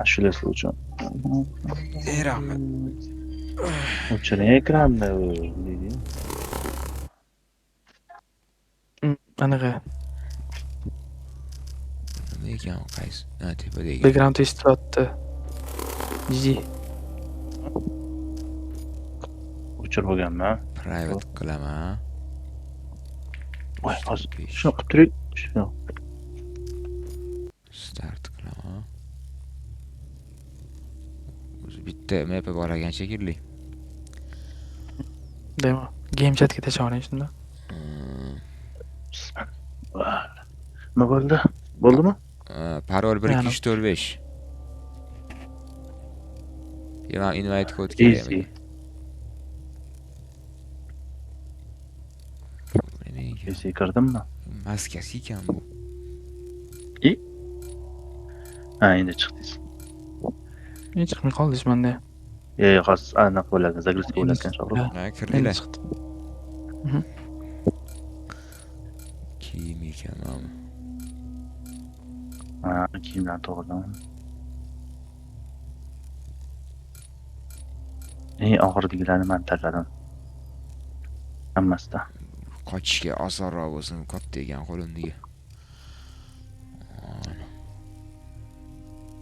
Shular uchun. Rahmat. O'chiring ekranni deydi. Anaqa Nima ekan qaysi? Ha, tepadagi. background eshitilyapti. Jiji. O'chirib bo'lganman. Private qilaman. Voy, hozir 5. shuni qilib turing. Shuni. Start qilaman. O'zi bitta map bor ekan shekilli. Demo. Game chatga tashavering shunda. Nima bo'ldi? Bo'ldimi? Parol 1 2 3 4 5. Yana invite kod kerakmi? Easy. Easy kirdimmi? Maskasi ekan bu. Ha, endi chiqdingiz. Hech chiqmay qoldingiz menda. Hozir aniq bo'ladi, загрузка bo'layotgan chog'da. Ha, kirdilar. chiqdi. Kiyim ekan mana. Ha, kiyimlar to'g'ridan. Og'irligilarni men tanladim. Hammasida. Qochishga osonroq bo'lsin, katta ekan qo'limdagi.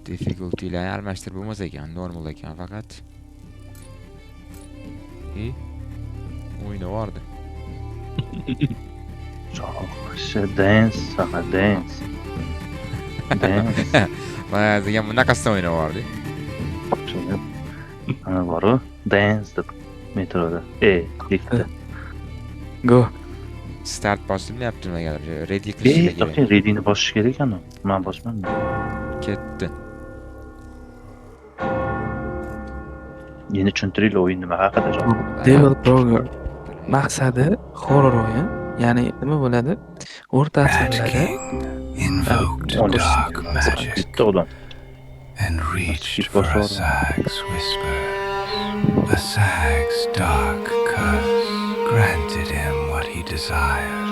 Difficulty'larni almashtirib bo'lmas ekan, normal ekan faqat. O'yini bordi. Sho'x, dance, faqat dance. Dance. Mana degan bunaqasidan o'yini bordi. Ana boru, dance deb metroda. Liftda. Go. Start bosilmayapti nimaga? Ready qilish kerak. To'xtang, ready'ni bosish kerak ekan. Men bosmadim. Ketdi. Endi tushuntiringlar o'yin nima haqida javob. Devil Broker maqsadi horror o'yin. Ya'ni nima bo'ladi? O'rta asrlarda Invoked dark magic Bitta odam. and reached for a sag's whisper. A sag's dark curse granted him what he desired,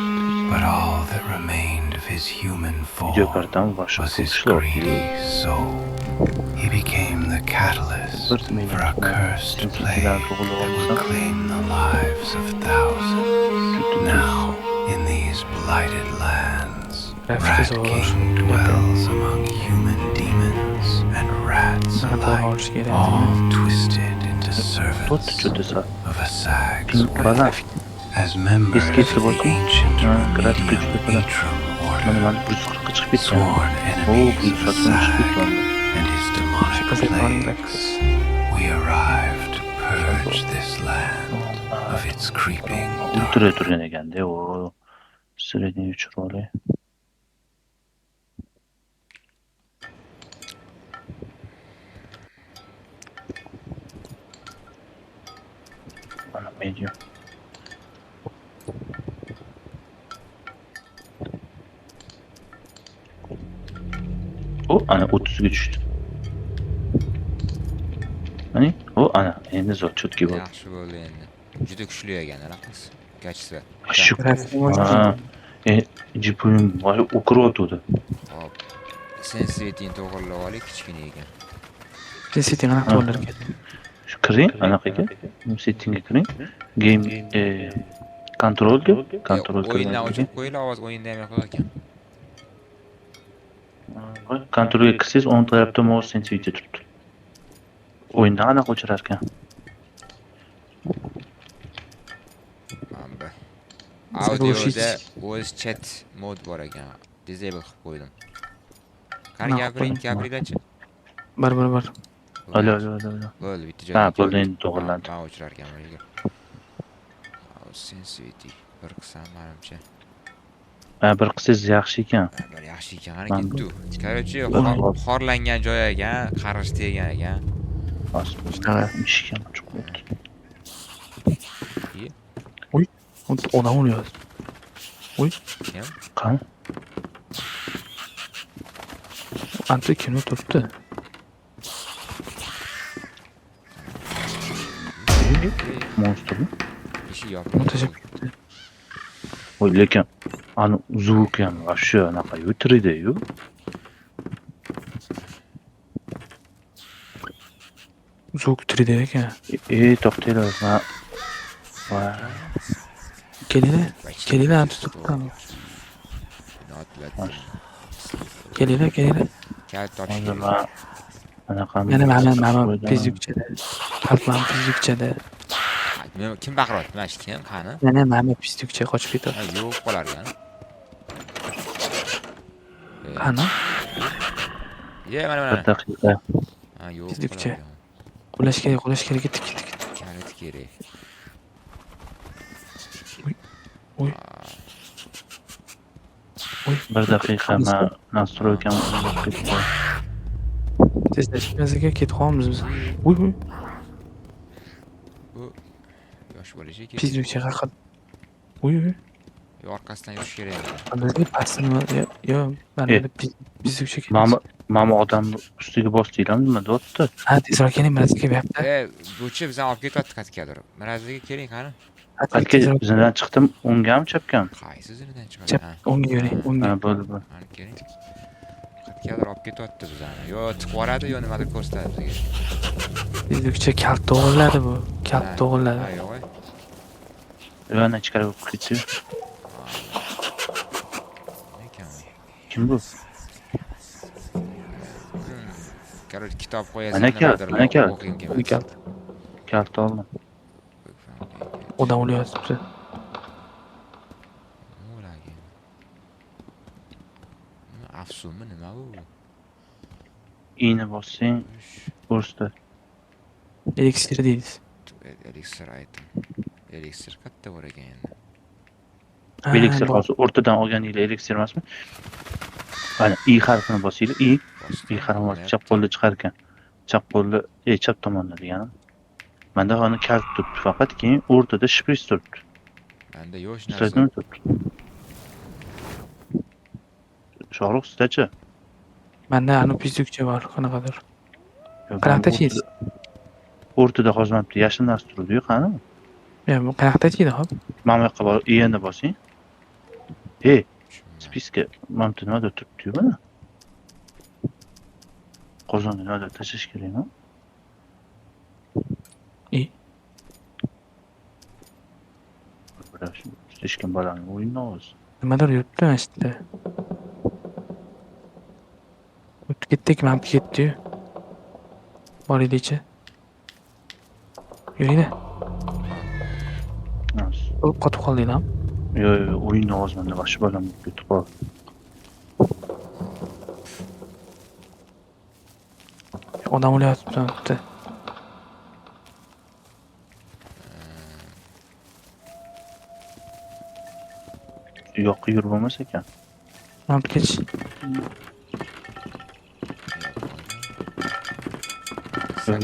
but all that remained of his human form Videokartdan boshqa was his qilishlar. greedy soul. He became the catalyst for a cursed plague that would claim the lives of thousands. Now, in these blighted lands, Rat King dwells among human demons and rats alike, all twisted into servants of a sag's will. As members of the ancient Remedium Mitrum order, sworn enemies of Sag and his demonic plagues, we arrive to purge this land of its creeping O'tirib turgan ekanda, o sredniy uchroli. Mana medium. Ana 30 ga tushdi. Mana, ana endi chutki bo'ldi. Yaxshi bo'ldi endi. Juda kuchli ekan raqs. Kachsa. Jipunim o'kirotdi. Hop. Sensitivity-ni to'g'irlab olik, kichkina ekan. Sensitivity qanaqa to'g'rilar ekan? Shu kiring, anaqaga. Settingga kiring. Game kontrolga, O'yindan o'chib qo'yinglar, ovoz o'yinda ham yo'q ekan. Kontrolga kirsangiz, o'ng tarafda mouse sensitivity turibdi. O'yinda aniq o'chirar ekan. Mana audioda voice chat mod bor ekan. Disable qilib qo'ydim. Qani gapiringlar-chi. Bar. Alo. Bo'ldi, bitta Ha, joyga. bo'ldi, endi to'g'rilandi. Men o'chirar ekan bunga. Sensitivity bir qisam menimcha. Bir qilsangiz yaxshi ekan. Bir yaxshi ekan, qani ketdi. Короче, xorlangan joy ekan, qarish tegan ekan. Shunaqa ishgan chiqibdi. Ona oluyor. Oy. Qani? Anti kimni turibdi? Monstermi? Ishi yo'q. Voy, lekin ani zvuk ham вообще anaqa yo'tirdi-yu. Звук 3D ekan. To'xtanglar. Va Kelinglar. Kelinglar, tutib Not let them Kelinglar, kelinglar. kalit topish hozir kerak. anaqa Mana pizdukchada. Qalbam pizdukchada. Kim baqiryapti? Mana shu kim? Qani? Mana pizdukcha qochib Ha, ketyapti. yo'q qolar ya. Qani? Mana bir daqiqa. Ha, yo'q Pizdukcha. qolar. Qulash kerak, ketdik. Kalit kerak. Uy. Bir daqiqa men nastroykam o'zgarib ketdi. Tezlashmasaga ketib qolamiz biz. Uy. Bu yosh bo'lishi kerak. Pizdukcha haqida. Uy. Orqasidan yurish kerak. Bizga pastda nima? Yo, mana pizdukcha Mama ketdi. odam ustiga bosdinglarmi? Nima deyapti? Ha, tezroq keling, mana kelyapti. Buchi bizdan olib ketyapti qatikadir. Miraziga keling qani. Qayerga zinadan chiqdim? O'ngami, chapgami? Qaysi zinadan chiqadi? Chap, o'ngga yuring, o'ngga. Ha, bo'ldi. Mana keling. Qatikadir olib ketyapti bizani. Yo tiqib yuboradi, yo nimadir ko'rsatadi bizga. Pizdukcha kalt to'g'irladi bu. Kalt Ha, to'g'irladi. yo'q. Yana ichkari o'tib ketdi. Kim bu? Короче, kitob qo'yasan. Mana kal, mana kal. O'qiyim Bu kelmaydi. kalt. Kalt oldim. Odam o'lyapti. O'lagi. Afsunmi nima bu? Iğne bossang, ko'rsatadi. Eliksir deysiz. Elixir aytdim. Elixir katta bor ekan endi. Elixir hozir o'rtadan olganinglar elixir emasmi? Mana I harfini bosinglar. I harfini bosib chap qo'lda chiqar ekan. Chap qo'lda, chap tomonda deganim. Menda hozir kalt turibdi, faqat keyin o'rtada shpris turibdi. Menda yo'q narsa. Sizda turibdi. Shohruh sizdachi? Menda anu pizdukcha bor, qanaqadir. Yo, Qanaqa tashiysiz? O'rtada hozirmabdi, yashil narsa turdi-yu, qani? Yo, bu qanaqa tashiydi, hop? Mana bu yoqqa borib, iyanda bosing. Hey, spiska mana bu nimada turibdi-yu mana? Qozonni nimada tashlash kerakmi? Hech kim bolaning o'yinini o'zi. Nimadir yuribdi mana shu yerda. O'tib ketdik, mana bu ketdi-yu. Boraylik-chi. Yuringlar. Qotib qoldinglarmi? Yo, o'yinni ovoz menda boshqa bolam ketib qoldi. Odam o'lyapti. Yo'qqa yurib bo'lmas ekan. Mana bu kech.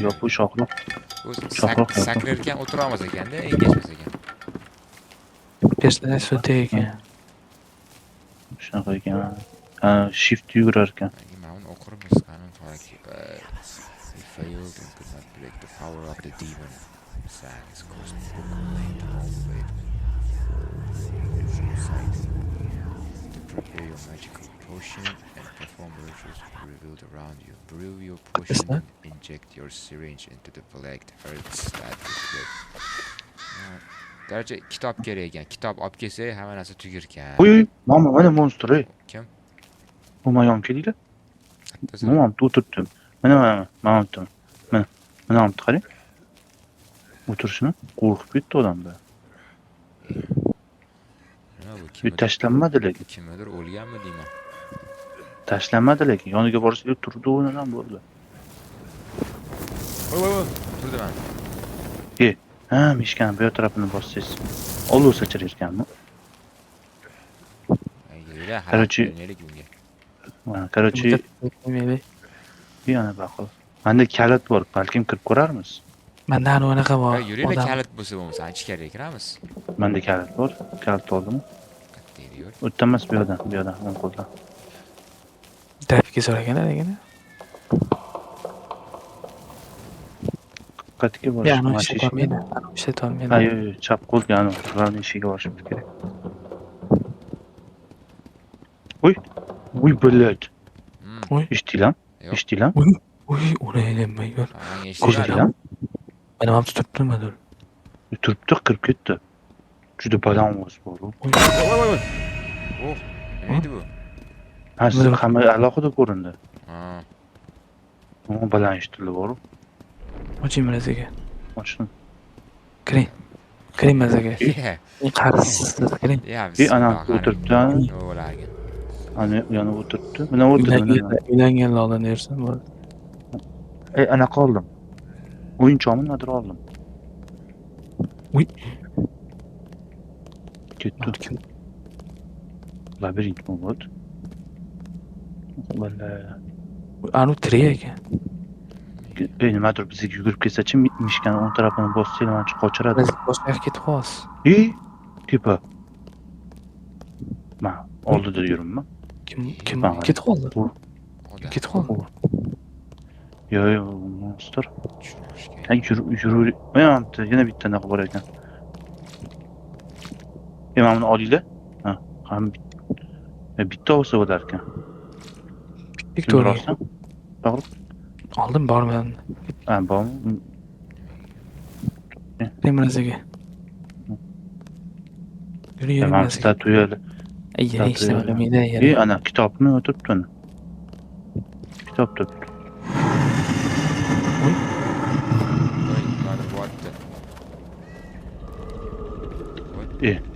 Yo'q, bu shohruh. Sakrar ekan, o'tira olmas ekanda, engashmas ekan. Personaj o'tay ekan. Shunaqa ekan. Shift yugurar ekan. Mana uni o'qirmiz qani to'g'ri. He failed and could not break the power of the demon. Sags caused book made all the way inside. To prepare your magical potion and perform rituals revealed around you. Brew your potion and inject your syringe into the plagued herbs that you fled. Garchi kitob kerak ekan. Kitob olib kelsa, hamma narsa tugur ekan. Uy, mana monster ey. Kim? O'mayon kelinglar. Mana o'tiribdi. Mana o'tiribdi. Mana qarang. O'tirishini qo'rqib ketdi odamda. Nima bu? Bu tashlanmadi lekin. Kimdir o'lganmi deyman. Tashlanmadi lekin. Yoniga borishga turdi, o'rnidan bo'ldi. Voy, turdi mana. Ha, mishkani bu tarafini bossangiz. Olov sachirar ekanmi? Короче, Короче, yana baqil. Menda kalit bor, balkim kirib ko'rarmiz. Menda anu anaqa bor. Yuringlar, kalit bo'lsa bo'lmasa, ichkariga kiramiz. Menda kalit bor. Kalit oldimi? Katta yur. O'tdan emas, bu yoqdan, o'ng qo'ldan. Tarafga so'raganlar degan. Qayerga borish? Anu ishlatolmaydi. Ishlatolmaydi. Ha, yo'q, chap qo'lga anu g'alni ishiga borishimiz kerak. Uy, блядь. Uy. Eshitdinglarmi? Uy. Uy, uni elimay gör. Manga Ko'rdi eshitmadi. ham. Meni ham tutib turmadi. Turibdi, kirib ketdi. Juda baland ovoz bor. Voy voy voy. Oh, nima edi bu? Ha, siz Nima? hamma alohida ko'rindi. Ha. Ama baland eshitildi bor. Oching mazaga. Ochdim. Kiring. Kiring mazaga. Yeah. Qarisiz kiring. Ya Ana o'tiribdi. Nima bo'larkan? Ana yana o'tiribdi. Mana o'tirdi. Mana. Uylangan oldin yersan bo'ldi. Anaqa oldim. O'yinchoqni nimadir oldim. Uy. Ketdi. Labirint mi bo'ldi? Valla. Anu tirik ekan. Nimadir bizga yugurib kelsa-chi, mishkani o'ng tarafini bosib selamchi qochiradi. Biz boshqa yoqqa ketib qolamiz. Tepa. Ma, oldida yuribman. Kim Bana. ketib qoldi? Odam Ketib qoldi. Yo, monster. tushunishga. Hay yur. Menimcha yana bitta anaqa bor ekan. Mana buni olinglar. Ha, ham bitta olsa bo'lar ekan. Victoria. To'g'ri. Oldim bormadim. Ha, bormi? Kiring mazaga. Yuri Tamam, mazaga. statuyali. Ayya, ishlamaydi И ana kitobni o'tiribdi uni. Kitob turibdi. Voy, nimadir bo'lyapti.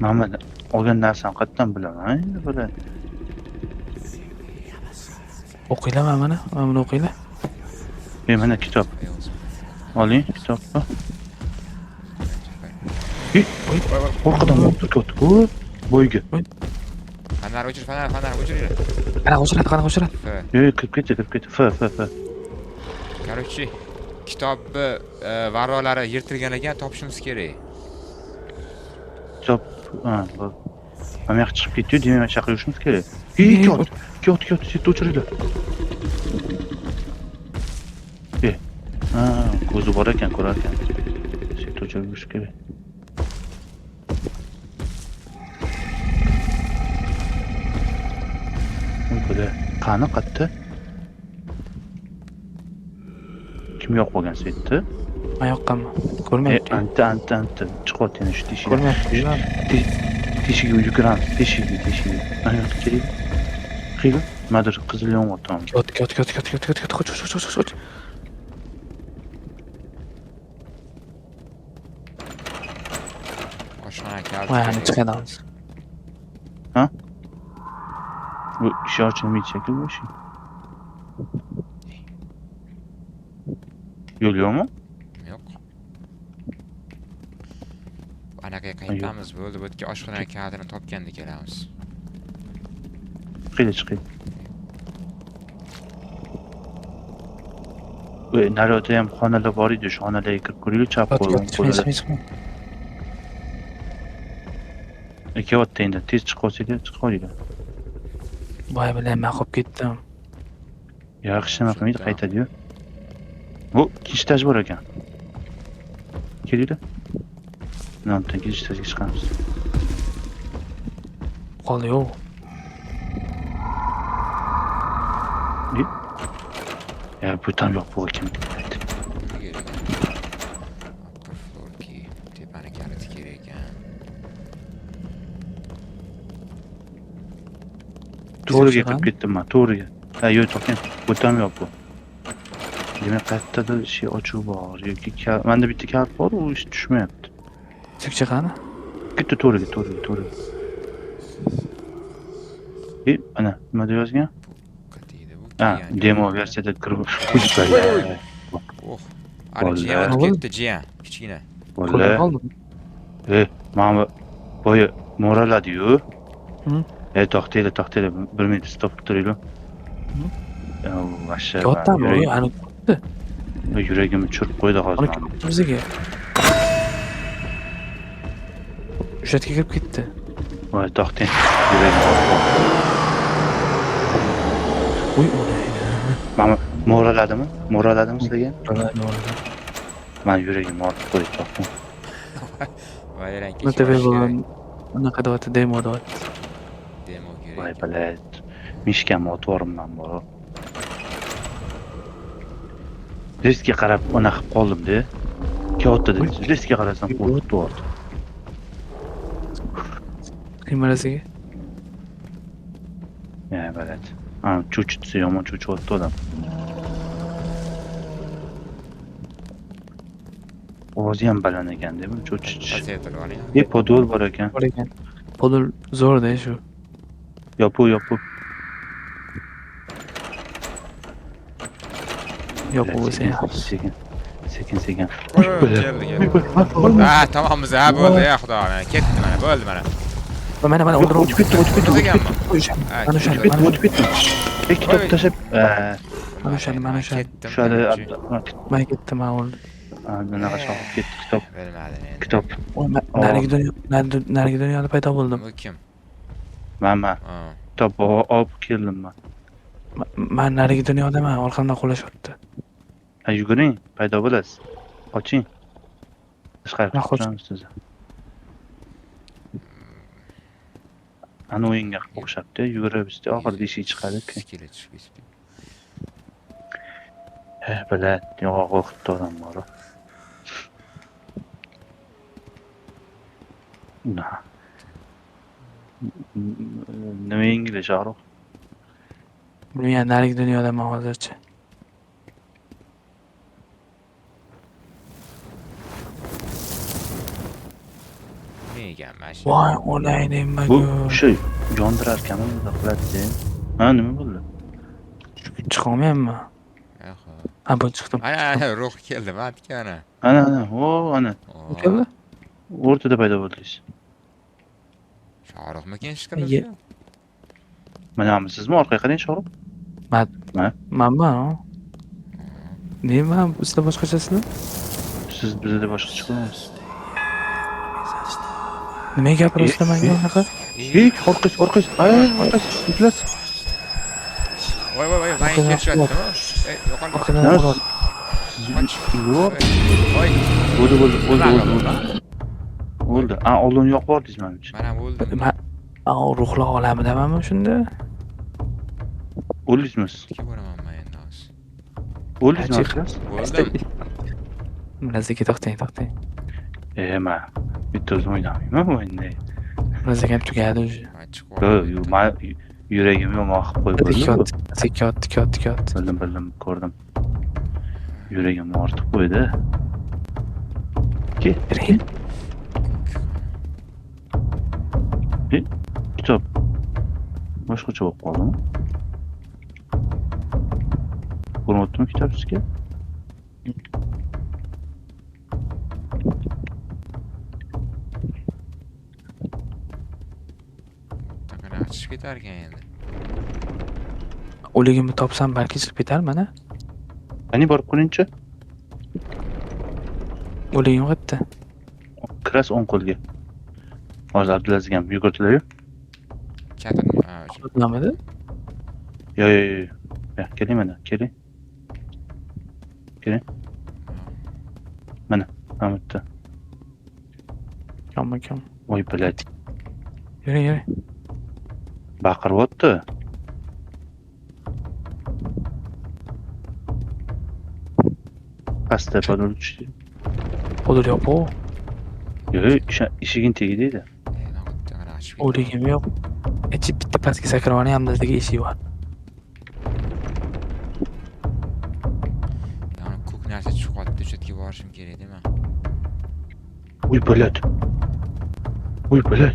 Mana olgan narsani qayerdan bilaman? Endi bular. O'qinglar mana buni o'qinglar. Mana kitob. Oling kitobni. Orqadan o'tdi. Bo'yga. Fanar o'chir, fanar o'chiringlar. Qana qo'shiradi. Kirib ketdi. F. Короче, kitobni varolari yirtilgan ekan, topishimiz kerak. Kitob. Ha, bor. Mana yoq chiqib ketdi, demak chaqirishimiz kerak. Kiyot, set o'chiringlar. Ha, ko'zi bor ekan, ko'rar ekan. Set o'chirish kerak. Qani qatta? Kim yo'q bo'lgan setni? Men yoqqanman. Ko'rmayapti. Anta. Chiqot yana shu teshik. Ko'rmayapti. Teshigiga yuguramiz, teshigiga. Mana yoqqa keling. Qiyla, nimadir qizil yonyapti. Kot. Qoch. Oshxona kaliti. Mana chiqamiz. Bu ishi ochilmaydi shekilli bu ishi. Yo'l yo'qmi? Yo'q. Anaqa qaytamiz bo'ldi. Bu yerga oshxona kalitini topganda kelamiz. Chiqaydi. Naryoqda ham xonalar bor edi, shu xonalarga kirib ko'raylik, chap qo'lida. Kelyapti endi, tez chiqib olsanglar, chiqib olinglar. Voy bilan men qolib ketdim. Yaxshi nima qilmaydi, qaytadi-yu. Bu kishtaj bor ekan. Kelinglar. Namdan kishtajga chiqamiz. Qoldi yo'q. Bu tam yo'q bu ekan. Upper floor key. Tepani kaliti kerak ekan. To'g'riga kirib ketdim men, to'g'riga. Ha, yo'q topgan. Bu tam yo'q bu. Demak, qayerdadir şey ochuv bor yoki menda bitta kart bor, u ish tushmayapti. Chekcha qani? Bitta to'g'riga. Ana, nima deb yozgan? Qatiydi bu. Ha, demo versiyada kirib qo'yishgan. Oh. Ana jiyan o'tib ketdi, jiyan. Kichkina. Bo'ldi. Mana boya moraladi-yu. To'xtaylar. 1 minut stop turinglar. Vashsha. Yotdami? Ani Yuragimni churib qo'ydi hozir. Bizga. Ushatga kirib ketdi. Voy, to'xtang. Uy, mana moraladimi sizlarga? Moraladi. Mana yuragim ortib qo'ydi, to'xtang. Vayron Nima bo'lgan? Unaqa deyapti, demo deyapti. Demo kerak. Voy, balat. Mishkamni otib yuboribman bor. Riskga qarab unaqa qilib qoldim-da. Katta dedi. Riskga qarasam qo'rqitib yubordi. Qimirasiga. Ya balat. Ha, cho'chitsa yomon cho'chiyapti odam. Ovozi ham baland ekan-da, bu cho'chitish. Pasaytirib oling. Podol bor ekan. Bor ekan. Podul zo'rda shu. Yopu. Yo'q bo'lsa ham. Sekin. Keldi. Ha, tamommiz. Ha, bo'ldi ya xudo. Ketdi mana, bo'ldi mana. Mana o'ldirib O'tib ketdi. Mana o'sha. O'tib ketdi. Kitob tashab, Mana o'sha. Ketdim. shali Men ketdim, men o'ldim. bunaqa shoqib ketdi kitob. Bilmadim endi. Kitob. Narigi dunyoda paydo bo'ldim. Bu kim? Mana Ha. kitob olib keldim men. Men narigi dunyodaman, orqamdan qo'lashyapti. Ha, yuguring, paydo bo'lasiz. Oching. Tashqari Men chiqamiz siz. Ana o'yinga o'xshabdi, yuguribizda oxirida eshik chiqadi. Skili chiqib ketdi. Bilat, yo'q qo'rqitdi odam bor. Nima yengili Shohruh? Bilmayman, narigi dunyodaman hozircha. Ne ekan mashina? Voy, o'lay nima Bu ku. o'sha yondirar ekan, unda qiladi. Ha, nima bo'ldi? Chiqolmayapman. Aha. Ha, bu chiqdim. Ana, ruh keldi, matga ana. Ana, ana. Keldi? O'rtada paydo bo'ldingiz. Shohruhmikin shikilib? Mana sizmi orqaga qarang Shohruh? Manmi? Nima? Sizlar boshqachasizlar? Siz bizda boshqa chiqamiz. Nima gapirasizlar menga unaqa? Orqaga. Ay, orqaga. Yuklas. Voy, men kelishyaptimi? Yo'qol. Orqadan Yo'q. uradi. Yo'q. Voy, Bo'ldi. A, oldin yo'q bordingiz menimcha. mana bo'ldim. Men ruhlar olamidamanmi shunda? O'ldingizmi siz? Kim bo'laman men endi hozir? O'ldingizmi? Bo'ldim. Birazga to'xtang. Men bitta o'zim o'ynamayman bu endi. Birazga ham tugadi уже. Men chiqib Yo'q, men yuragim yo'q qo'yib qo'ydim. Tikot. Bildim, ko'rdim. Yuragim ortib qo'ydi. Ring. Kitob boshqacha bo'lib qoldimi? Ko'rmoqdimi kitob sizga? Takana chiqib ketar ekan endi. O'ligimni topsam balki chiqib ketar mana. Qani borib ko'ringchi. O'ligim qayerda? Kiras 10 qo'lga. Hozir Abdulaziz ham yugurdilar-yu. Chatin. Nimada? Yo'q. Keling mana, keling. Mana, bitta. Kam. Voy bilat, Yuring. baqiryapti. Pastda podol tushdi. Podul yo'q bu. Yo'q, eshigini tegdi. O'ligim yo'q. Bitta pastga sakrab olay, hamdasiga eshik bor. Yani ko'k narsa chiqib qolibdi, o'sha yerga borishim kerak deyman. Voy bilat.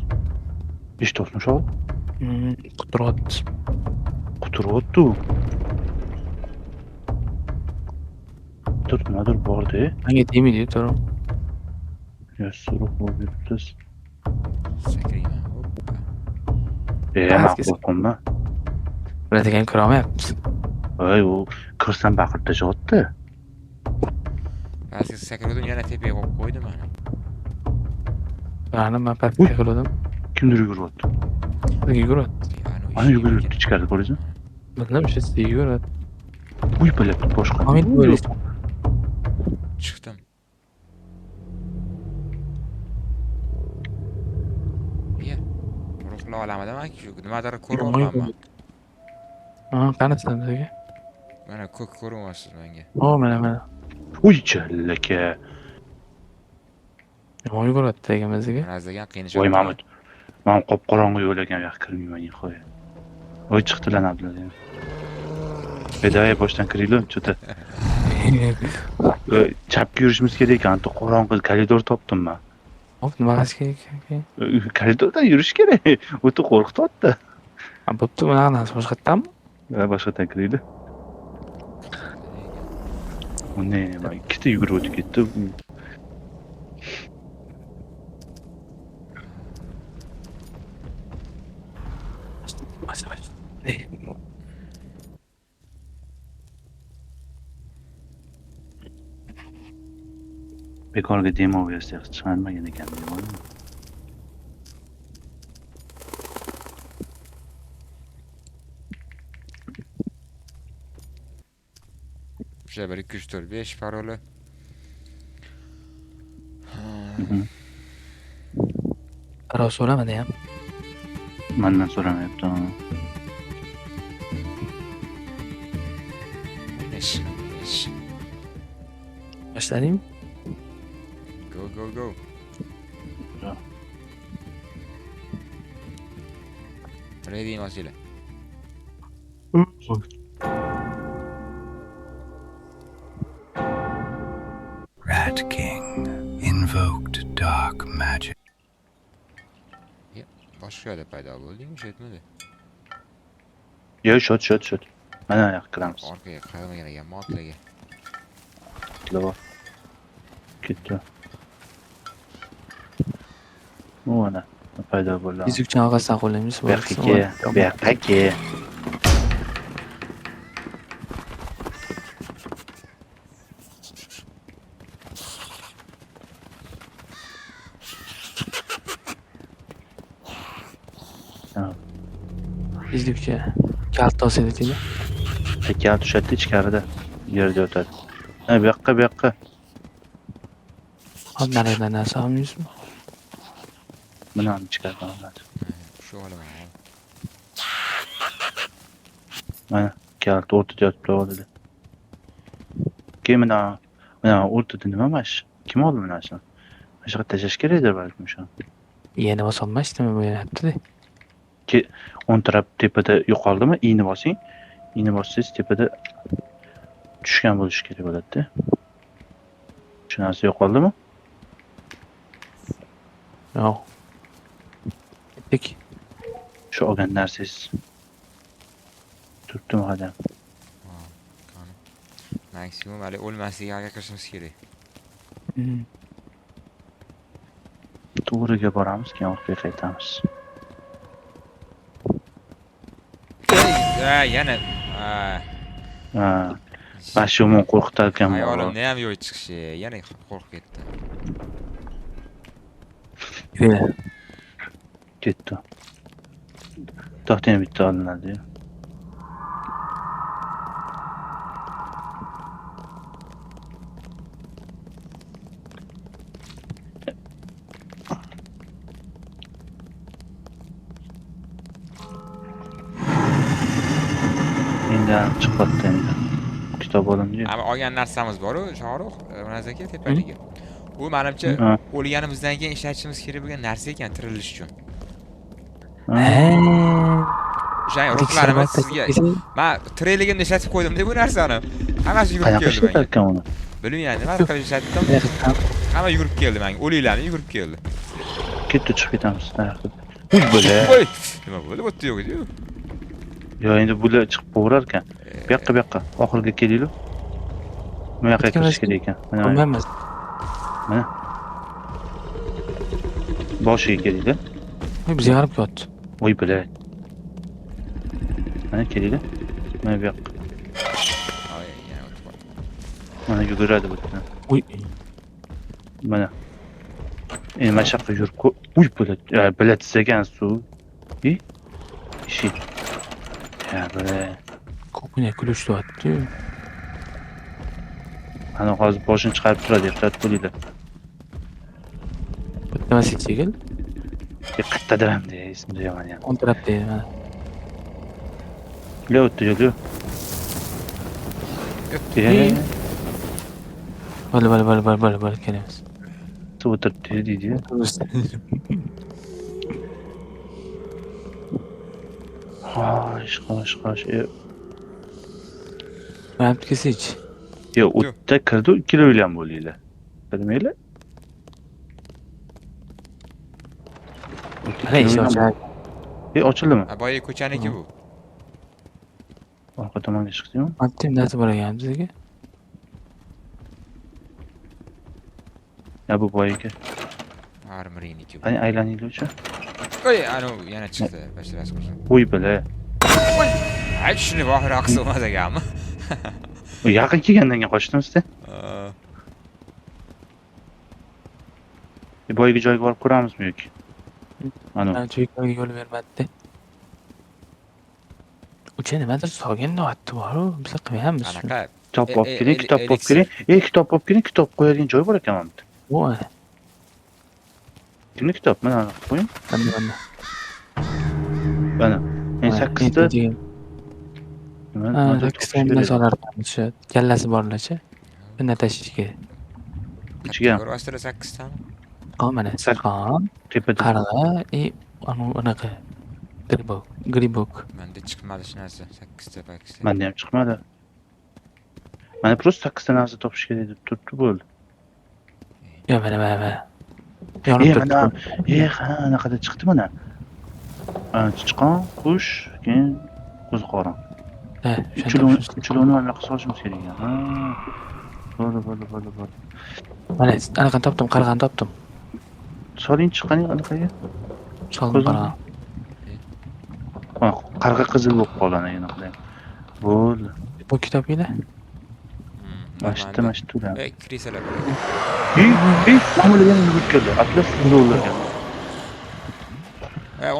Eshityapsizmi shu? Quturyapti. Nimadir bor-da. Menga tegmaydi, to'g'ri. Yo'q, bo'lib yuribsiz. Sakrayman. Men qo'rqaman. Biladigan ko'rolmayapmiz. Voy, u ko'rsam baqirib tashyapti. Pastga sakradim, yana tepaga qo'yib qo'ydi mana. Men pastga sakradim. Kimdir yuguryapti. Yuguradi. Mana yuguribdi ichkarida ko'rdingizmi? Bildim, shu yuguradi. Uy bilat boshqa. Hamid bo'laysiz. Chiqdim. Biya. Ruhlar olamidaman-ku, nimadir ko'ryapman. Qanisidan bizga? Mana ko'k ko'ryapsiz menga. Mana. Uy, challaka. Yomon yuguradi egamiziga. Razlagan Voy qiynashadi. Mahmud. Men qop-qorong'i yo'l ekan, yo'q kirmayman, xo'ya. Voy chiqdilar Abdulla. Bedaya boshdan kiraylik, cho'ta. Chapga yurishimiz kerak ekan, qorong'i koridor topdim men. Hop, nima qilish kerak ekan? Koridordan yurish kerak. O'ta qo'rqityapti. Bo'pti, bunaqa narsa boshqatdanmi? Boshqadan kiraylik. Unday nima, ikkita yugurib o'tib ketdi. Bekorga demo versiya chiqarmagan ekan deb. O'sha 1 2 3 4 5 paroli. Qaror so'ramadi ham. Mendan so'ramayapti. Ish. Boshladingmi? Go. Ready masila. Rat King invoked dark magic. Boshqa yo'lda paydo bo'lding, o'sha yetmadi. Yo, shot. Mana yoq kiramiz. Orqaga qaramagan ekan, motlaga. Lava. Ketdi. Mana paydo bo'ldi. Yuzukchani orqasidan qo'llaymiz. Bu yoqqa. Yuzukcha. Kalt olsaydi deydi. Tekan tushadi ichkarida. Yerda yotadi. Bu yoqqa. Hop, naridan narsa olmaysizmi? Buni ham ichkarida oladi. Shu olaman. Mana kalt o'rtada yotib qoldi. Keyin mana o'rtada nima mash? Kim oldi mana shuni? Mana shu yerga tashlash kerakdir balkim shu. Yana bosolmasdimi bu yerda? On taraf tepada yo'qoldimi? I'ni bosing. I'ni bossangiz tepada tushgan bo'lishi kerak bo'ladi-da. Shu narsa yo'qoldimi? Yo'q. Ketdik. Shu olgan narsangiz turibdimi hali? Maksimum hali o'lmasligiga qilishimiz kerak. To'g'riga boramiz, keyin orqaga qaytamiz. Yana. Ashumon qo'rqitar ekan. Ayolimni ham yo'q chiqishi, yana qo'rqib ketdi. Ketdi. To'xtang, bitta olinadi. Endi chiqibdi endi. Kitob olindi. Ama olgan narsamiz bor-ku, Shohrux, Munazaka tepaliga. U menimcha o'lganimizdan keyin ishlatishimiz kerak bo'lgan narsa ekan tirilish uchun. O'sha ruhlarimiz sizga. Men treyligimni ishlatib qo'ydim deb bu narsani. Hammasi yugurib keldi menga. Bilmayman, nima qilib ishlatdim. Hamma yugurib keldi menga. O'liklarni yugurib keldi. Ketdi, chiqib ketamiz. Uy, bo'la. Nima bo'ldi? Bu yerda yo'q edi-ku. Yo, endi bular chiqib qo'rar ekan. Bu yoqqa. Oxirga kelaylik. Bu yoqqa kirish kerak ekan. Bilmaymiz. Mana. Boshiga kelaylik. Biz yarib yotdi. Voy, bo'la. Mana kelaylik. Mana bu yoqqa. Ay, yana o'tib qoldi. Mana yuguradi bu yerdan. Uy. Mana. Endi mana shu yoqqa yurib uy, bo'la. Bo'la tsagan suv. Ishi. Ya, bo'la. Ko'pini kulishyapti. Ana hozir boshini chiqarib turadi, ehtiyot bo'linglar. Bitta chegil. Qayerdadir ham de, esimda yo'q mana. On tarafda mana. Yo'q. Bo'li kelamiz. O'tiribdi deydi. Xo'sh. Mana bitkisich. Yo, o'tda kirdi, ikkala o'ylan bo'linglar. Bilmaylar? Ana eshik ochiladi. Ochildimi? Boya ko'chaniki bu. Orqa tomonga chiqdingmi? Antim narsa bor ekan bizga. Ya bu boyga. Armiriniki bu. Qani aylaninglar-chi. Oy, ana yana chiqdi. Bashirasi ko'rsin. Qo'y bila. Ay, shuni vohir aqsi olmaz ekanmi? Yaqin kelgandan keyin qochdimizda. Boyga joyga borib ko'ramizmi yoki? Mana Joyga yo'l bermadi. Ucha nimadir sog'in no'atdi bor-ku, biz qilmayapmiz. Qanaqa? kitob olib keling, kitob olib keling. Kitob olib keling, kitob qo'yadigan joy bor ekan mana. Voy, Kimni kitob? Mana qo'ying. qanday. Mana. Men 8 ta. Ha, 8 ta solardan shu kallasi borlarcha. Bunday tashish kerak. Ichiga Ko'rasizlar 8 tami? Mana sarqon, tepada. qarg'a, anaqa gribok. Menda chiqmadi shu narsa. 8 ta pakistan. Menda ham chiqmadi. Mana prosta 8 ta narsa topish kerak deb turibdi bo'ldi. Yo, mana. Yonib turibdi. Mana, anaqada chiqdi mana. Chichqon, qush, keyin qo'ziqorin. Ha, Uchuloni anaqa solishimiz kerak ekan. Bo'ldi. Mana anaqani topdim, qarg'ani topdim. Soling chiqqani anaqaga. Soldim qarg'a. Qarg'a qizil bo'lib qoladi yana qilay. Bo'ldi. Bu kitobinglar? Mashta ular. Krisalar. Ma'muladan yurib keldi. Atlas shunda o'ldirgan.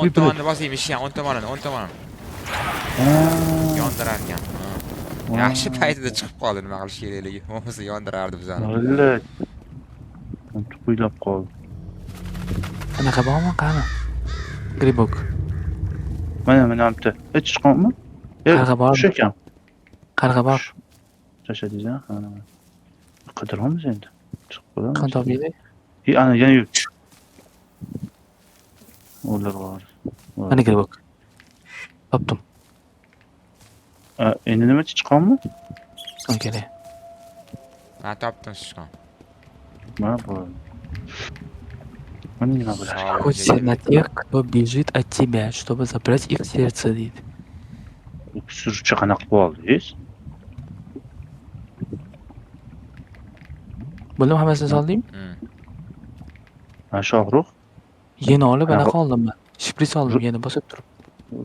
10 tomonni bosaymi ishgan, 10 tomonini. Yondirar ekan. Yaxshi paytida chiqib qoldi, nima qilish kerakligi. Bo'lmasa yondirardi bizani. Vallahi. Unutib qo'ylab qoldi. Anaqa bormi, qani? Gribok. Mana bitta. Chiqqanmi? Qarg'a bor. O'sha ekan. Qarg'a bor. Shashadingiz, ha. Qidiramiz endi. Chiqib qolamiz. Qani topinglar? Ana yana yur. Ular bor. Mana gribok. Topdim. Endi nima chiqqanmi? Kerak. Ha, topdim chiqqan. Mana bu. Mana nima bo'lar? Хочется на тех, кто бежит от тебя, чтобы забрать их сердце, deydi. Suruvchi qanaqa qilib oldingiz? Bo'ldimi, hammasini soldingmi? Mana shu og'riq. Yana olib anaqa oldim men. Shpris oldim, yana bosib turib.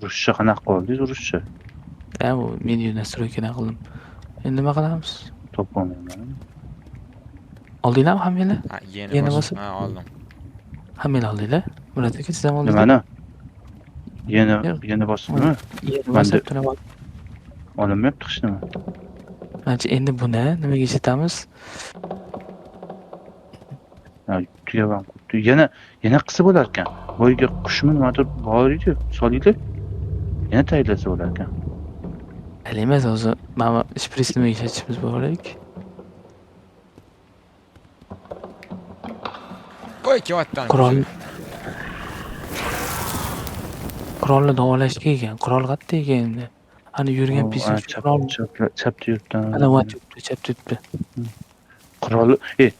Ruscha qanaqa qoldingiz, ruscha? Ha, u menyu настройкаdan qildim. Endi nima qilamiz? Topolmayman. Oldinglarmi hammanglar? Ha, Yana bosib. Ha, oldim. Hammanglar oldinglar? Murat aka, siz ham oldinglar? Nimani? Yana bosibmi? Yana bosib turib Olinmayapti hech nima. Ancha endi buni nimaga ishlatamiz? Tugavam. Yana qilsa bo'lar ekan. Boyga qushmi nimadir bor edi, solinglar. Yana tayyorlasa bo'lar ekan. Hali emas, hozir mana shpris nimaga ishlatishimiz kerak? Qo'y, kiyotdan. Qurolni davolashga ekan. Qurol qayerda ekan endi? Ana yurgan pismish qurol. Chapda yuribdi. Ana chapda yuribdi. Qurolni,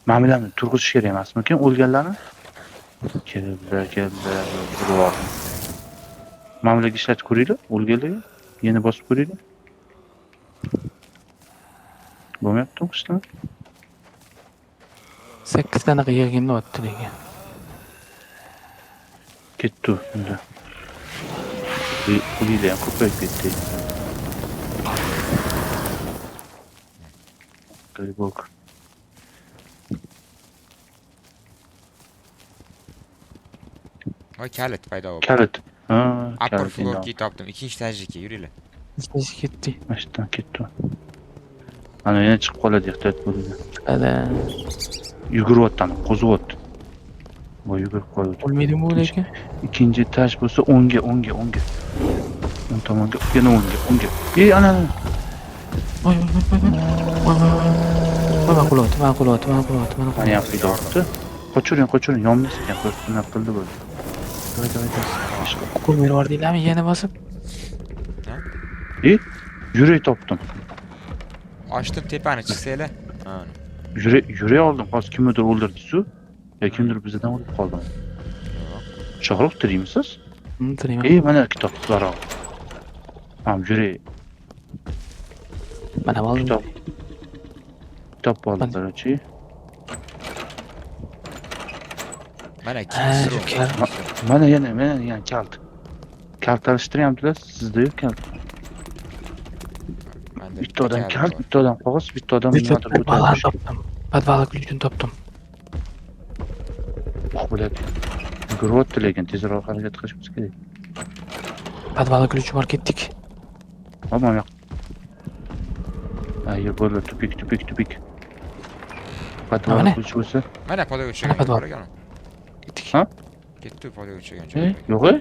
ma'milani turg'izish kerak emasmikan o'lganlarni? Keldilar. Ma'milaga ishlatib ko'ringlar, o'lganlarga. Yana bosib ko'ringlar. Bo'lmayaptimi qishda? 8 ta anaqa yig'inni otdi lekin. Ketdi unda. Qo'linglar ham ko'payib ketdi. Gribok. Voy, kalit paydo bo'ldi. Kalit. Upper floor key topdim. Ikkinchi etajga yuringlar. Ishtash ketdi. Mashdan ketdi. Ana yana chiqib qoladi, ehtiyot bo'linglar. Ada. Yuguryapti, qo'zg'otdi. Voy, yugurib qoldi. O'lmaydimi u lekin? Ikkinchi etaj bo'lsa o'ngga. O'ng tomonga, yana o'ngga. Ana. Voy. Mana qulyapti, mana qulyapti, mana qulyapti, mana Mana ham qulyapti. qilyapti. Qochiring, yonmas ekan, nima qildi bu? Voy. Ko'mir bor deylarmi yana bosib? Yurak topdim. Ochdim tepani chiqsanglar. Ha. Yurak oldim. Hozir kimnidir o'ldirdi-su. Ya kimdir bizdan o'lib qoldimi? Shohruh tirimsiz? Tirayman. Mana kitob zarov. Yurak. Mana oldim. Kitob oldim, qarchi. Mana Ha, Mana yana kalt. Kalt alishtiryaptilar, sizda-yu kalt. Bitta odam kalt, bitta odam qog'oz, bitta odam nimadir Balan topdim. Podvalga ключini topdim. Bo'ladi. Yuguribdi lekin tezroq harakat qilishimiz kerak. Podvalga ключi bor ketdik. Mana yoq. Ayyo, bo'ldi, tupik. Podvalga ключi bo'lsa, Mana podaga Mana tushgan. podval. Qaragan. Ketdik. Ha? Ketdi podaga tushgan. yo'q-e?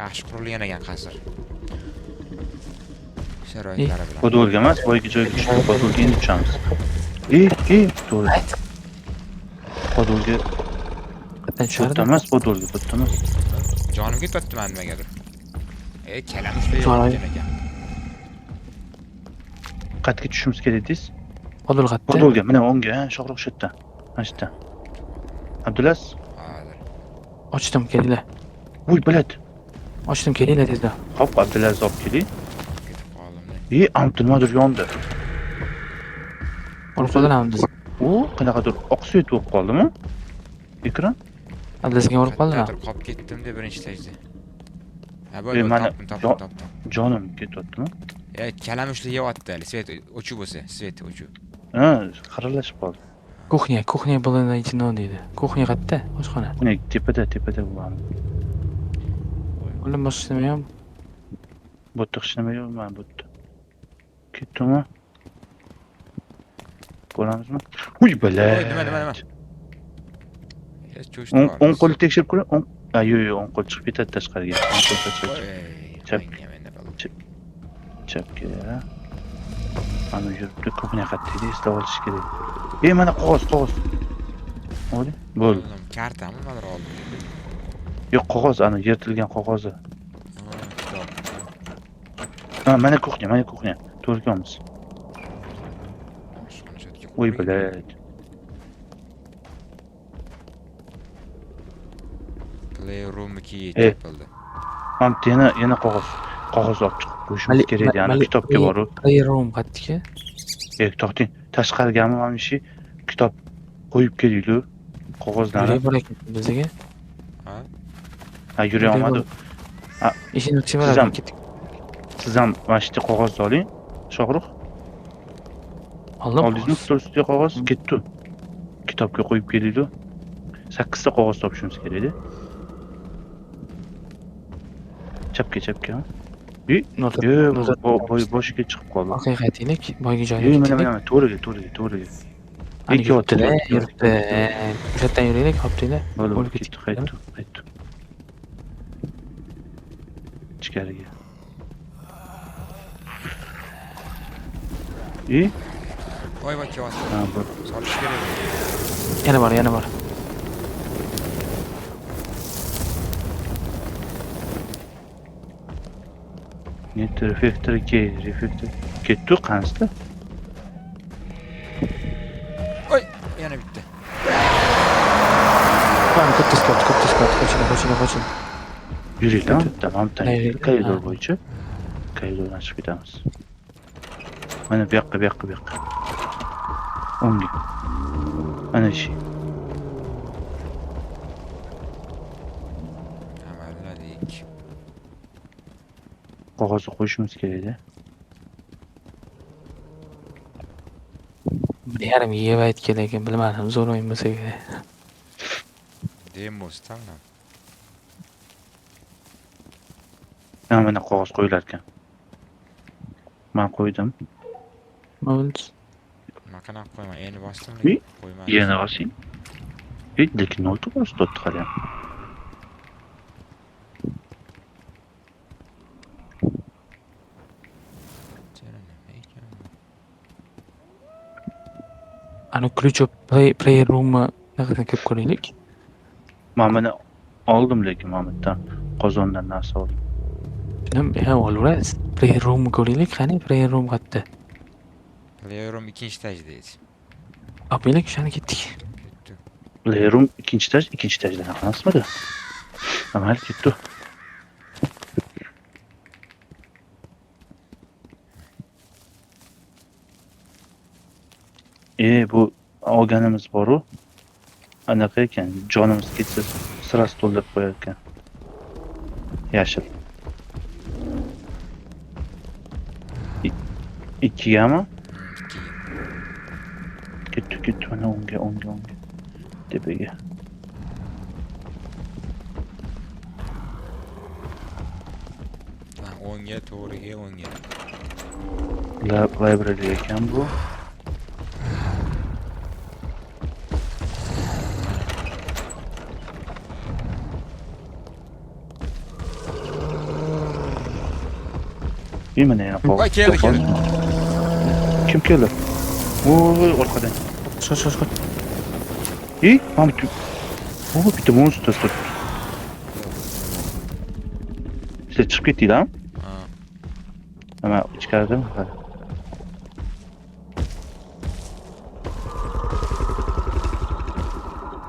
Yaxshi qurilgan ekan qasr. Sharoitlari bilan. Podolga emas, boyagi joyga tushib, podolga endi tushamiz. To'g'ri. Podolga Qatdan bitta tushardi. emas, podolga bitta emas. Jonimga totdi men nimagadir. Kalamushlar Joy. yo'q ekan. Qatga tushimiz kerak deysiz? Podol qatda. Podolga, mana o'ngga, shohruh shu yerda. Mana shu yerda. Abdulaziz, Hozir. Ochdim, kelinglar. voy bilad. Ochdim, kelinglar tezda. Hop, Abdulaziz olib keling. Ketib qoldim. Nimadir yondi. Olib qoldilarmi biz? Qanaqadir oq svet bo'lib qoldimi? Ekran? Adlasiga olib qoldilar. Qolib ketdim deb birinchi stajda. Ha, E, bo'ldi, mana topdim. Jonim ketyaptimi? Kalamushlar yeyapti hali, svet o'chib bo'lsa, svet o'chib. Ha, xiralashib qoldi. Kuxnya bo'ladi ichini deydi. Kuxnya qayerda? Oshxona. Mana tepada bo'ladi. Ular boshqa nima ham? Bu yerda hech nima yo'q, mana bu yerda. Ketdimi? Ko'ramizmi? Bala. Nima? Hech cho'shdi. O'ng qo'lni tekshirib ko'ring. Yo'q, o'ng qo'l chiqib ketadi tashqariga. O'ng qo'l tashqariga. Chapga. Mana yuribdi, ko'pni qattiq eslab olish kerak. Mana qog'oz. Oling, bo'ldi. Kartami nimadir oldim. Yo'q, qog'oz, ana yirtilgan qog'ozi. Mana kuxnya. To'rgamiz. Voy bilad. Playroom 2 topildi. Yana qog'oz olib chiqib qo'yishimiz kerak edi. Ana kitobga boru. Playroom qayerga? To'xting. Tashqarigami mana shu kitob qo'yib kelaylik. Qog'ozlarni. Bor ekan bizga. Yura olmadi. Ishini chivaradi ketdik. Siz ham mana shu qog'ozni oling. Shohruh. Oldingizmi stol ustiga qog'oz? Ketdi. Kitobga qo'yib kelaylik. 8 ta qog'oz topishimiz kerak edi. Chapga. Boshiga chiqib qoldi. Orqaga qaytaylik, boyga joyga Mana to'riga. Yuribdi. O'sha yuraylik, hopdinglar. Bo'lib qaytdi. Ichkariga. Voy, kiyos. Solish kerak. Yana bor. Reflektor ketdi, qansdi. Yana bitti. Katta skot. Qoching. Yuringlar, tamam, koridor bo'yicha. Koridordan chiqib ketamiz. Mana bu yoqqa. O'ngga. Mana shu. Amalladik. Qog'ozni qo'yishimiz kerak edi. Yarim yeb aytgan ekan, bilmadim, zo'r o'yin bo'lsa kerak. Demos tanlab. Mana qog'oz qo'yilar ekan. Men qo'ydim. Bo'ldi. Qanaqa qo'yma, endi bosdim. Qo'yma. Yana bosing. Lekin nolta bosdi hali ham. Ana ключ player room'ni naqadar ko'p ko'raylik. Mana oldim lekin Mamatdan qozondan narsa oldim. Ha, olaverasiz. Player room'ni ko'raylik, qani player room qayerda? Leorum ikinchi etajdeyiz. Opaylik, shani ketdik. Playroom ikkinchi etajda emasmidi? Amal ketdi. Bu olganimiz boru. Anaqa ekan, jonimiz ketsa sirasi to'ldirib qo'yar ekan. Yashil. Ikkigami? Ketdi, mana o'ngga. Tepaga. O'ngga, to'g'riga, o'ngga. Library ekan bu. Mana yana Voy, keldi. Kim keldi? Voy, orqadan. Shosh. Mamut. Bitta monster turibdi. Siz chiqib ketdinglarmi? Ha. Nima ichkaridami?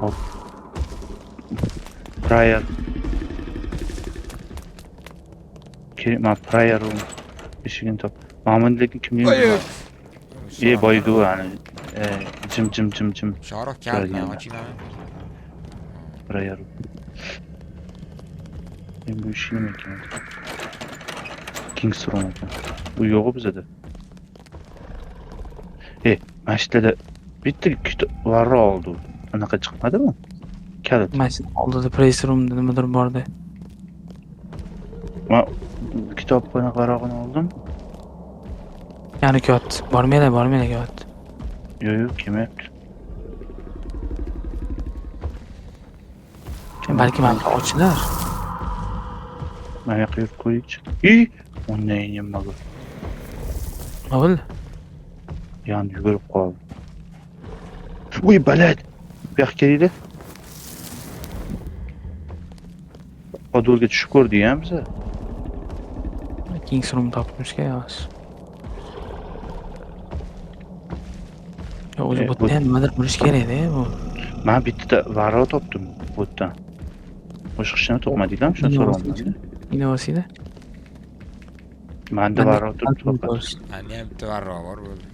Hop. Prior. Prior room. Eshigini top. Mamut lekin kimning? Boydu yani. Jim. Shohruh kaltmi, ochinglarmi? Prior. Bu ish nima ekan? King's Room ekan. Bu yo'q bizda. Masjidda bitta varro oldi. Anaqa chiqmadimi? Kalit. Masjid oldida player room'da nimadir bordi. Men kitob varog'ini oldim. Ya'ni kiyot. Bormaylar kiyot. Yo'q, kelmayapti. Balki mana ochilar. Mana yoqqa yurib qo'ydik. Undan nima bu? Nima bo'ldi? Yan yugurib qoldi. Uy, balet. Bu yoqqa keldi. Odolga tushib ko'rdik-a biz. King's Room topishga yo'q. O'zi bu yerda nimadir bo'lish kerak-da bu. Men bitta varro topdim bu yerdan. Boshqa hech nima topmadinglarmi? Shuni so'rayman. Inovasiyda. Menda varro turibdi faqat. Menda ham bitta varro bor bo'ldi.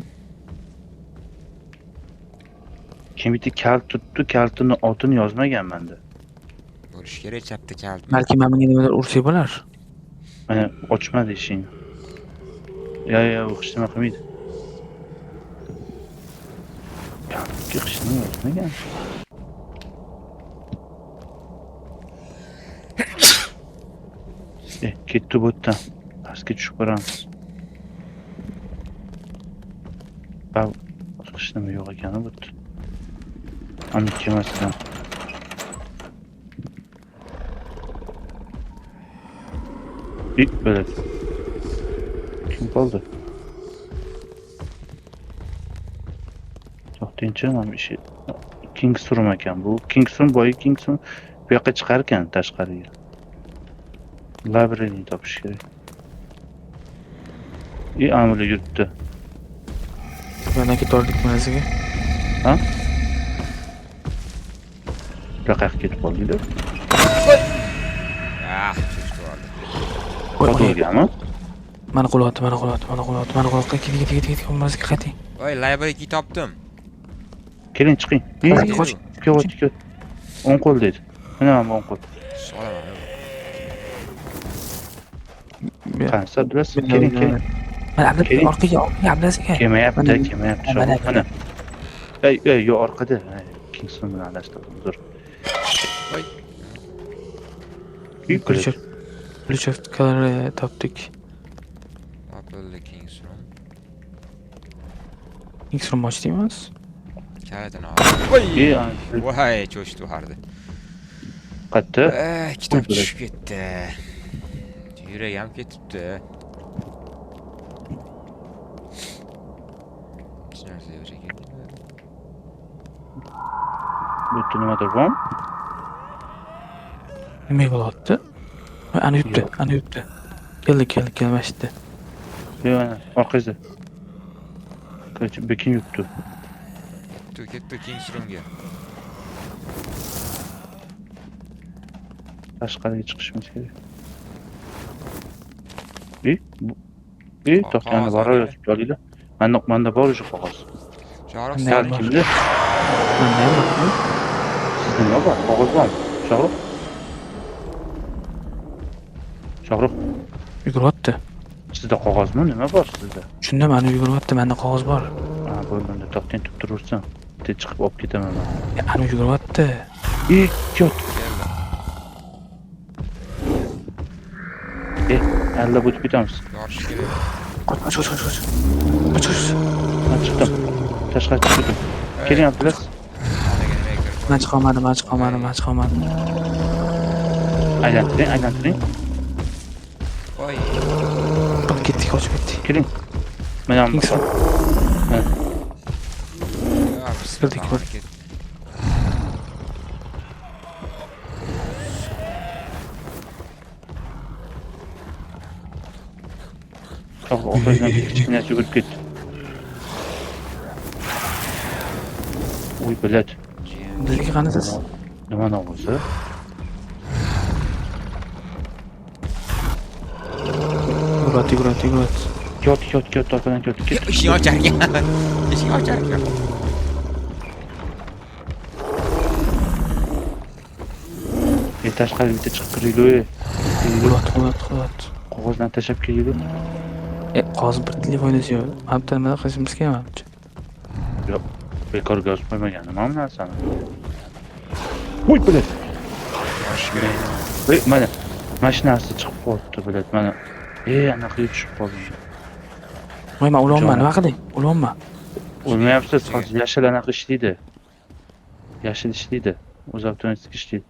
Kim bitta kalt tutdi, kaltini otini yozmagan menda. Bo'lish kerak chapda kalt. Balki menga nimadir ursa bo'lar. Mana ochmadi eshikni. Yo'q, hech nima qilmaydi. Hech nima yozmagan. Ketdi bu yerdan. Pastga tushib boramiz. Hech nima yo'q ekan bu yerda. Amik kemasidan. Böyle. Kim qoldi? To'xtayinchi, mana ishi King's Room ekan bu. King's Room bu yoqqa chiqar ekan tashqariga. Library'ni topish kerak. Amuli yuribdi. Mana ketordik manasiga. Ha? Bu yoqqa ketib qoldinglar. Odolgami? Mana qo'lyapti. Ket. Manasiga qayting. Voy, library topdim. Keling chiqing. Qoch. Ket. O'ng qo'l dedi. Mana o'ng qo'l. Solaman. Qansa bilasiz? Keling. Mana orqaga Abdulaziz aka. Kelmayapti. Mana. Yo orqada. Kingston bilan adashtirdim. Uzr. Voy. Bluetooth color topdik. Apple King's Room. King's Room ochdingmi? Kalitini oldim. Voy, cho'shdi harda. Qayerda? Kitob tushib ketdi. Yuragim ketibdi. Bu yerda nimadir bormi? Nima bo'lyapti? Ana yuribdi, ana yuribdi. Keldi, mashitda. Yo'q, ana orqangizda. Короче, bekin yuribdi. Ketdi keng surunga. Tashqariga chiqishimiz kerak. To'xtaganda bor yozib olinglar. Menda bor o'sha qog'oz. Shohruh Qanday Sal bor? kimda? Manda ham bor. Sizda nima bor? Qog'oz bormi? Shohruh? Shohruh, Yuguryapti. sizda qog'ozmi? Nima bor sizda? Shunda mani yuguryapti, menda qog'oz bor. Ha, bo'lganda to'xtang turib turaversan. Bitta chiqib olib ketaman men. Ana yuguryapti. Yot. Alla o'tib ketamiz. Yorish kerak. Qoch. Men chiqdim. Tashqariga chiqdim. Keling, Abdulaziz. Men chiqolmadim. Aylantiring. Voy. Qochib ketdik. Keling. Men ham Kingson. Bismillah. orqasidan kichkina yugurib ketdi. Uy, bilat. Bizga qanasiz? Nima ovozi? Yuguryapti. Yot, orqadan yot. Ket. Eshik ocharkan. Tashqariga bitta chiqib kiraylik. Yuguryapti. Qog'ozdan tashlab kelaylik. Qog'oz bir tilli foydasi yo'q. Habta nima qilishimiz kerak? Yo'q, bekorga yozib qo'ymagan nima bu narsani. Uy, bilat. Mana mashinasi chiqib qolibdi, bilat. Mana anaqa tushib qoldim. Voy, men ulanma, nima qiling? Ulanma. O'lmayapsiz, hozir yashil anaqa ishlaydi. Yashil ishlaydi. O'z avtomatik ishlaydi.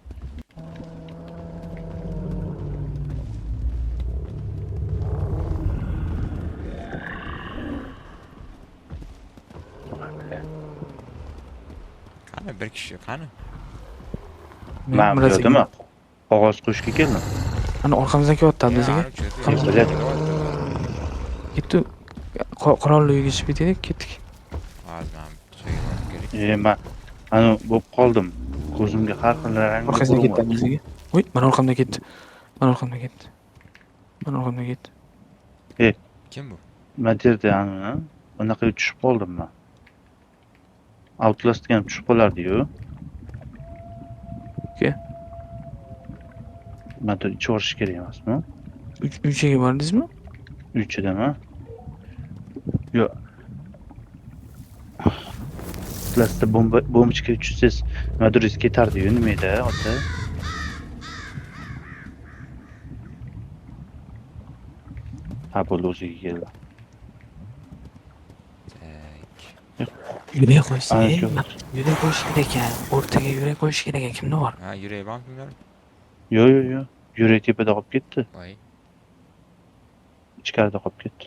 Qani bir kishi, qani? Men biladimi? Qog'oz qo'shga keldim. Ana orqamizdan kelyapti bizga. Bilat. Ketdi. Qurolli uyga chiqib ketdik, ketdik. Hozir men so'yib kerak. Men ana bo'lib qoldim. Ko'zimga har xil rang Orqasidan ketdi bizga. Voy, men orqamdan ketdi. Kim bu? Materda ana bunaqa tushib qoldim men. Outlastga ham tushib qolardi-yu. Men to ichorish kerak emasmi? Uychaga bordingizmi? Uychadami? Yo'q. Outlastda bombochka tushsiz, nimadir ketardi-yu, nima edi, ota? Ha, bo'ldi, o'ziga keldi. Yurak qo'yish kerak ekan. O'rtaga yurak qo'yish kerak ekan. Kimda bor? Ha, yurak bormi kimlar? Yo'q. Yurak tepada qolib ketdi. Voy. Ichkarida qolib ketdi.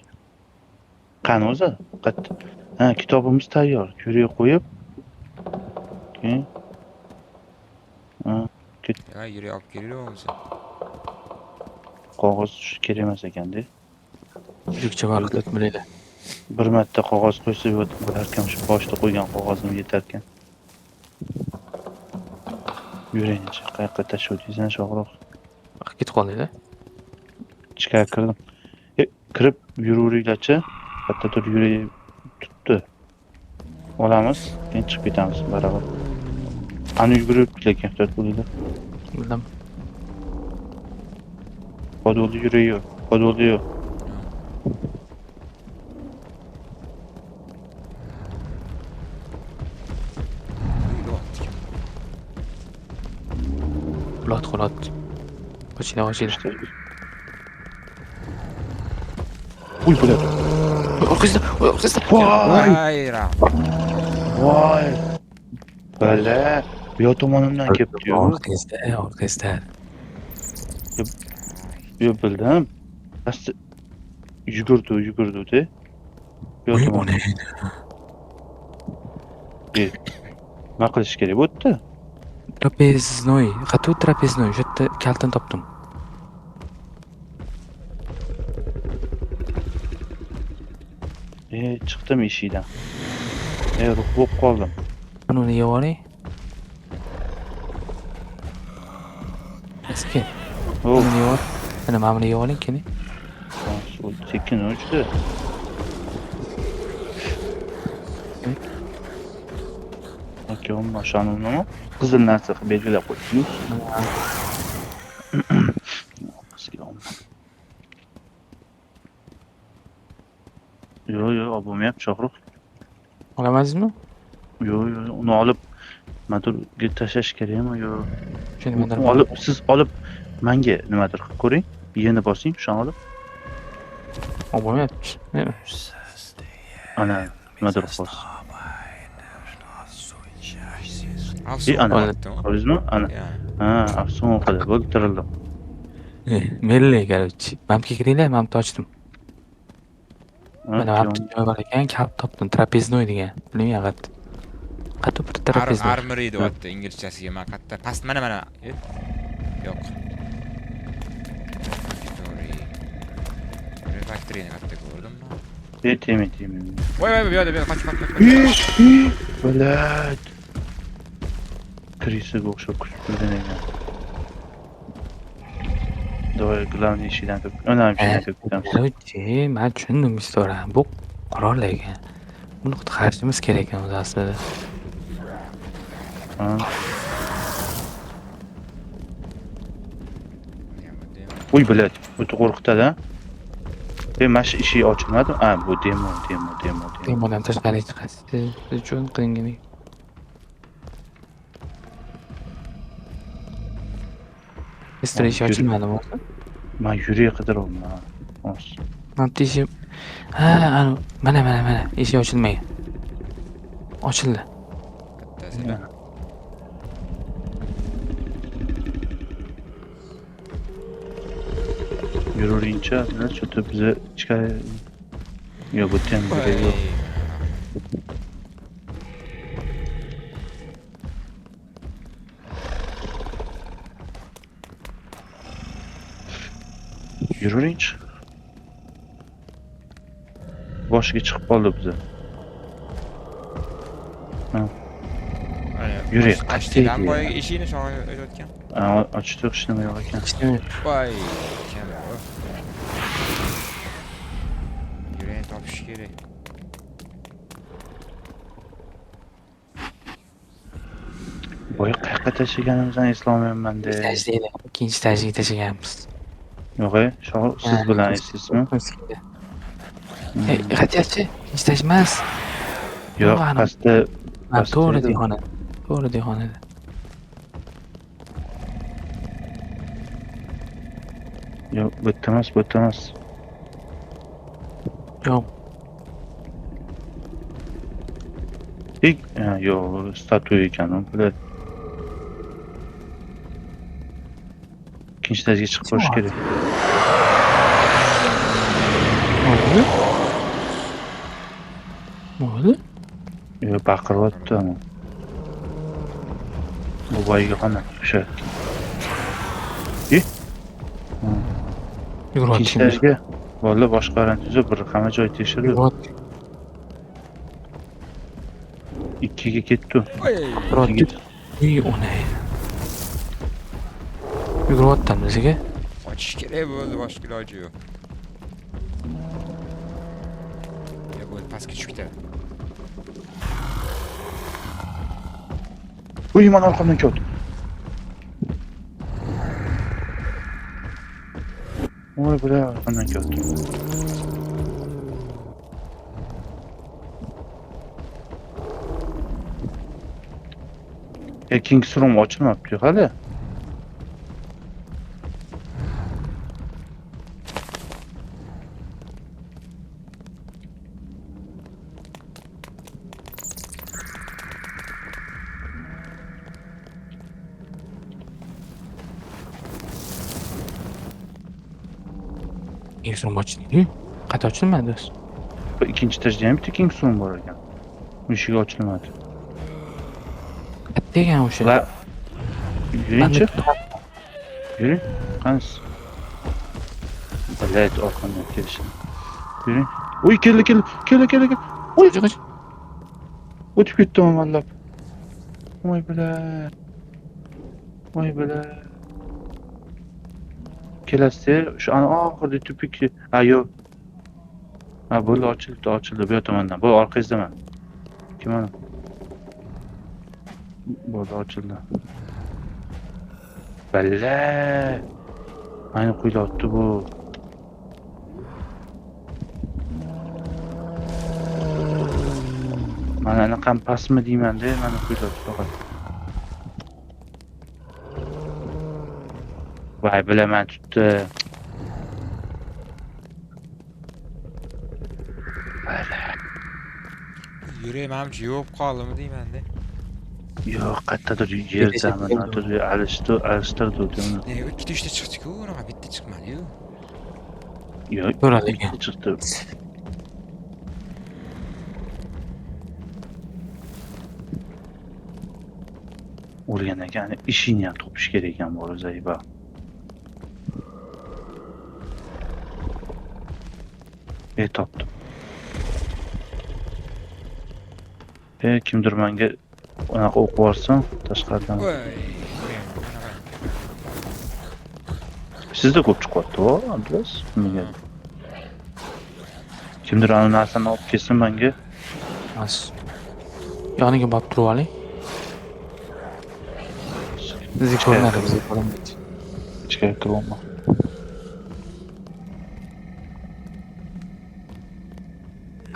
Qani o'zi? Qayerda? Ha, kitobimiz tayyor. Yurak qo'yib. Keyin. Ha, Ya, yurak olib kelinglar bo'lsa. qog'oz kerak emas ekan-da. Yukcha bor, o'tmaylar. Bir marta qog'oz qo'ysa bo'larkan, shu boshda qo'ygan qog'ozim yetarkan. Yurakni qayoqqa tashladingiz, Shohruh? Ketib qoldinglar. Ichkari kirdim. Kirib yuraveringlar-chi. Kattadir yurak tutdi. Olamiz, keyin chiqib ketamiz baravar. Ani yugurib lekin ehtiyot bo'linglar. Bildim. Podolda yurak yo'q. Podolda yo'q. Xulat. Qochinglar. Uy, bular. Orqasida. Voy. Voy. Bala, bu yoq tomonimdan kelibdi-yu. Orqasida. Yo'q, bildim. Asti yugurdi-da. Bu yoq tomondan. Nima qilish kerak bu yerda? Trapeznoy. Qatu trapeznoy. O'sha yerda kaltani topdim. Chiqdim eshikdan. Ruh bo'lib qoldim. Mana uni yeb oling. Eski. Oh, Buni yeb ol. Mana mana buni yeb oling, keling. sekin uchdi. Akam mashonimni qizil narsa qilib belgilab qo'ydingiz. Yo'q, olmayapti Shohruh. Olamazmi? Yo'q, uni olib motorga tashlash kerakmi? Yo'q. Shuni mendan Olib, siz olib menga nimadir qilib ko'ring. Yeni bosing, shuni olib. olmayapti. Ana, nimadir bos. Afsus Ana, bo'lyaptimi? ko'rdingizmi? Ana. Ha, afsun o'qidi. Bo'lib tirildim. Melli, короче. Mamga kiringlar, mamni ochdim. Mana mamni joy bor ekan, kalt topdim. Trapeznoy degan. Bilmayman faqat. Qatu bir trapeznoy. Armory deyapti inglizchasiga. Men qayerda past mana. Yo'q. Refactory'ni qayerda ko'rdimmi? Temay. Voy, bu yoqda qoch. Bo'lad. Krisiga o'xshab kuchib turgan ekan. Do'y, glavniy ishidan kirib, ana shundan kirib ketamiz. Короче, men tushundim istorani. Bu qurol ekan. Buni qutqarishimiz kerak ekan o'zi aslida. Ha. Uy, bilad, o'ta qo'rqitadi. Mana shu eshik ochilmadi. Ha, bu demo. Demodan tashqariga chiqasiz. Siz uchun qilingan. Istor eshik ochilmadimi? Men yurak qidiryapman. Men teshim. Ha, mana. Eshik ochilmagan. Ochildi. Bittasida. Yuraveringchi, shu bizni ichkari yo'q, bu ham birga yo'q. Yuraveringchi. Boshiga chiqib qoldi bizni. Yuring, Qachdidan boyaga eshikni sho'g'ib o'tayotgan. Ochdi, hech nima yo'q ekan. Voy, kam yo'q. Yuring topish kerak. Boya qayerga tashlaganimizni eslolmayapman-da. Ikkinchi stajga tashlaganmiz. Yo'q, siz bilan eslaysizmi? Qachonchi? Ikkinchi staj emas. Yo'q, pastda to'g'ri deyxona. To'g'ri deyxonada. Yo'q, bu yerda emas. Yo'q. Yo'q, statuya ekan, biladi. Ikkinchi stajga chiqib qolish kerak. Bo'ldi? Yo'q, baqiryapti ama. Bu boyiga qana, o'sha. Ikkinchi stajga bola boshqarani tuzib, bir hamma joy tekshirdi. Ikkiga ketdi. Ona. Yugurayotdim bizga. Qochish kerak bo'ldi, boshqa iloji yo'q. Ya bo'ldi, pastga tushib ketadi. Uy, mana orqamdan keldi. Voy, bular orqamdan keldi. Kingsroom ochilmabdi hali. Kingsroom ochildi. Qachon ochilmadi do'st? Bu ikkinchi etajda ham bitta Kingsroom bor ekan. Eshigi ochilmadi. Katta ekan o'sha. Va yuringchi. Yuring. Qani. Bilayt orqamdan kelishini. Yuring. Uy, keldi. Uy, Qo'ch. o'tib ketdim amallab. Voy bila. Kelasiz, shu oxirgi tupik. Ha, yo'q. Ha, bo'ldi, ochildi bu tomondan. Bu orqangizdaman. Kim ana? Bo'ldi, ochildi. Balla. Ayni quylayapti bu. Mana anaqam pasmi deyman-da, mana quylayapti faqat. Voy, bilaman tutdi. Yurey menimcha yo'q qoldimi deyman-da. Yo'q, qayerdadir yerdaman, o'tirdi, alishtirdi o'zini. Ikkita uchta chiqdi-ku, nima bitta chiqmadi-yu. Yo'q, Ko'radi ikkita ekan. chiqdi. O'rgan ekan, ishingni ham topish kerak ekan bu Zayba. Topdim. Kimdir menga unaqa o'q borsam, tashqaridan. Sizda ko'p chiqyapti-ku, Abdulaziz. Nega? Kimdir ana narsani olib kelsin menga. Mas. Yoniga borib turib oling. Bizni ko'rmadi, bizni ko'rmadi. Ichkariga kiryapman.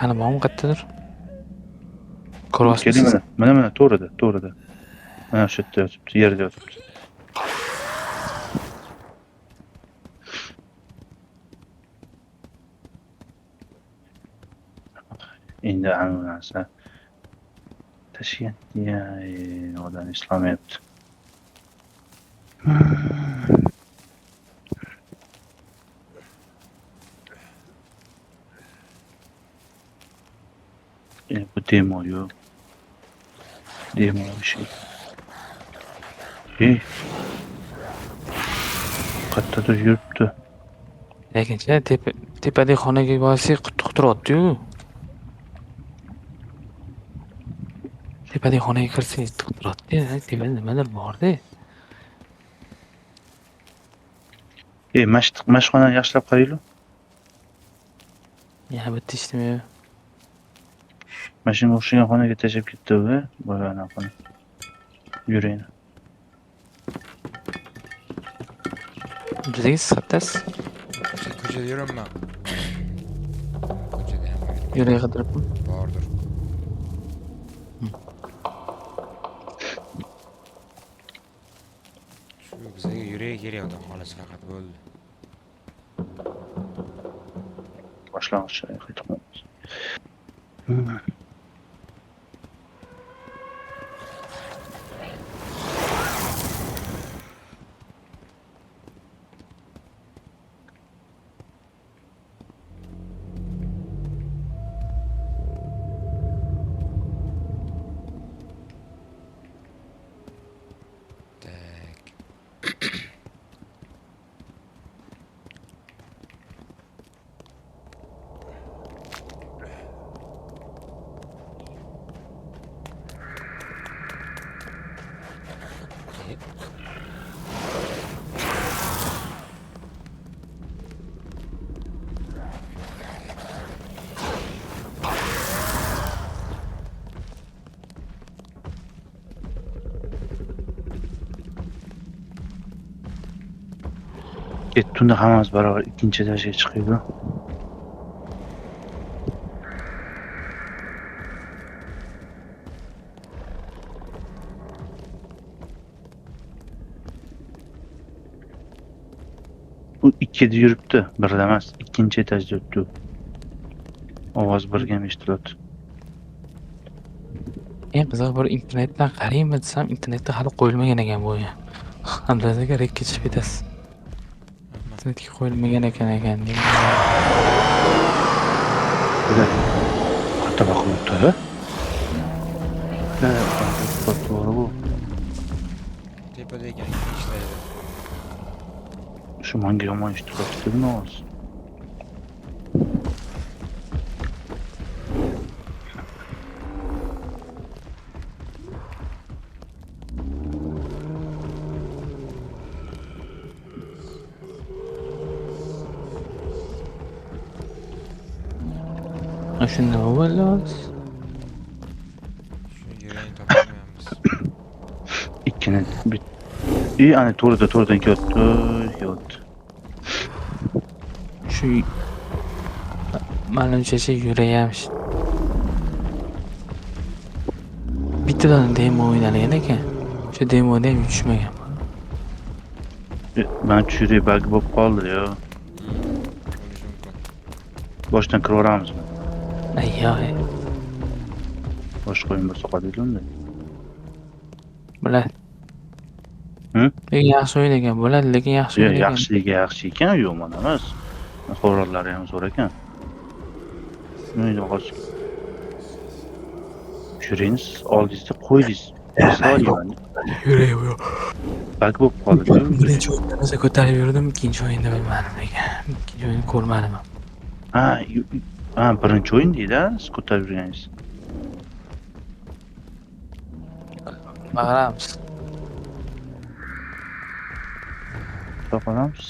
Ana bormi qayerdadir? Ko'ryapsiz? Keling mana to'g'rida. Mana shu yerda yotibdi, yerda yotibdi. Endi ana narsa tashiyapti, odam ishlamayapti. Bu demo yok. Demo bir şey. Qayerdadir yuribdi. Lekincha tepadagi xonaga borsak quturibdi-yu. Tepadagi xonaga kirsangiz quturibdi, tepada nimadir bor-da. Mashxonani yaxshilab qaraylik. Yana bitta ishlamay. Mashina o'xshagan xonaga tashlab ketdi u, bo'lana xona. Yuring. Bizdagi siz qayerdasiz? Ko'chada yuraman. Ko'chada ham Yo'lga qidiribmi? bordir. Shu bizga yurey kerak odam xolasi faqat bo'ldi. Boshlang'ich qaytamiz. Tunda hammamiz baravar ikkinchi etajga chiqaydi. Bu ikkida yuribdi, birda emas, ikkinchi etajda yuribdi. Ovoz birga eshitilyapti. Qiziq bir internetdan qaraymi desam, internetda hali qo'yilmagan ekan bu. Hamzaga rek ketishib ketasiz. Internetga qo'yilmagan ekan deyman. Qatta boqib o'tdi. To'g'ri bu. tepada ekan, ishlaydi. Shu menga yomon ish turibdimi hozir? Shunda bo'lamiz. Shu yuragini topolmayapmiz. Ikkini bit. Ana to'rdan yotdi. Shu manimcha yurayapmiz. Bittadan demo o'ynalgan ekan. Shu demoda ham tushmagan. Ben çürüye bug bo'lib qoldi yo. Bo'lishi mumkin. Boshdan kiraveramiz. Ayyoy. Boshqa o'yin bo'lsa qoladilar-da. Bo'ladi. Hı? Lekin yaxshi o'ynagan bo'ladi, lekin yaxshi o'ynagan. Yaxshi ekan, yomon emas. Hororlari ham zo'r ekan. Nima hozir? Yuraysiz, oldingizda qo'ydingiz. Yuray yo'q. Bug bo'lib qoldi. Birinchi o'yinda rosa ko'tarib yurdim, ikkinchi o'yinda bilmadim lekin. Ikkinchi o'yinni ko'rmadim. Birinchi o'yin deydi-a, siz ko'tarib yurganingiz. Bag'ramiz. Topamiz.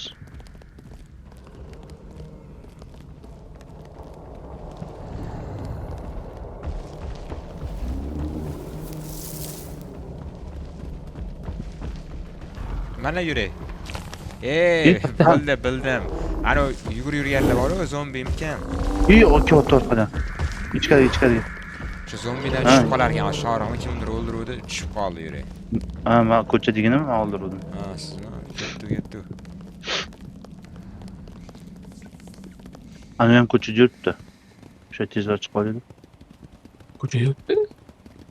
Mana yuray. Bildim. Ana yurganlar bor-ku, zombimikan. Orqadan. Ichkari. Shu zombidan tushib qolar ekan, sho'rog'ini kimdir o'ldiruvdi, tushib qoldi yuray. Men ko'cha deganim o'ldirdim. Sizmi? Ketdi. Ana ham ko'chada yuribdi. O'sha tezroq chiqib qoldi. Ko'chada yo'qdi.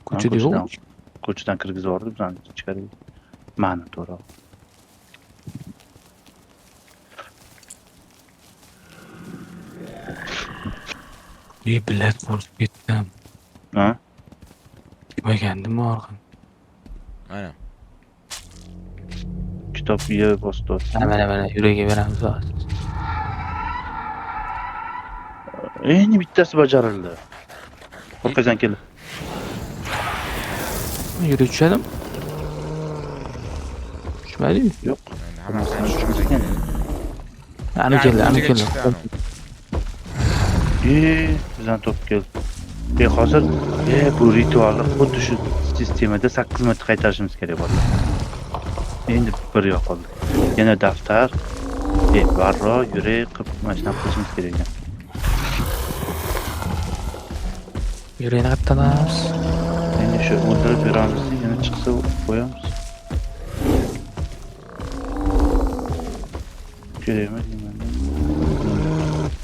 Ko'chada yo'q. Ko'chadan kirgizib yubordi bizani ichkari. Mani to'g'ri. Bilet bo'lib ketdim. Yemagandim orqan. Mana. Kitob ye bosdi. Mana yuragiga beramiz hozir. Endi bittasi bajarildi. Orqadan keldi. Yurib tushadim. Tushmadi-yu. Yo'q. Hammasidan tushib ekan. Ana keldi. Bizdan top keldi. Hozir bu ritualni xuddi shu sistemada 8 marta qaytarishimiz kerak bo'ldi. Endi bir yo'q qoldi. Yana daftar, barro, yurak qilib mashina qilishimiz kerak ekan. Yurakni qaytaramiz. Endi shu o'ldirib beramiz, yana chiqsa qo'yamiz. Kerakmi?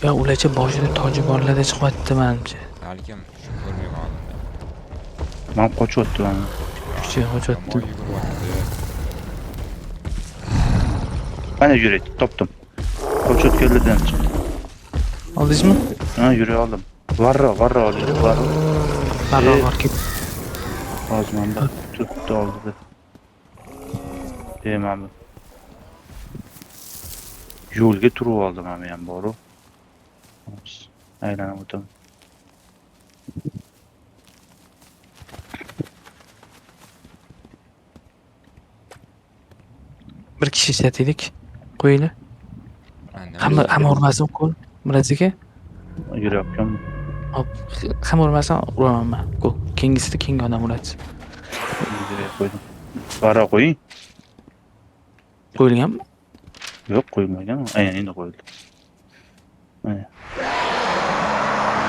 Ya ularcha boshida toji borlarda chiqyapti menimcha. Balkim shu ko'rmay qoldim. Men qochyapman. Kuchi qo'chyapti. Mana yurak topdim. Qochayotganlardan chiqdi. Oldingizmi? Yurak oldim. Varro oldim. Varro bor ket. Hozir mana tutdi oldida. Mana yo'lga turib oldim ham bor-ku. Aylanib o'taman. Bir kishi islataylik. Qo'yinglar. Hamma urmasin qo'l. Miraziga. Yuryapman. Hop, hamma urmasin uraman. Kengisida keng odam uradi. Qo'ydim. Varro qo'ying. Qo'yilganmi? Yo'q, qo'ymagan. Endi qo'yildi. Mana.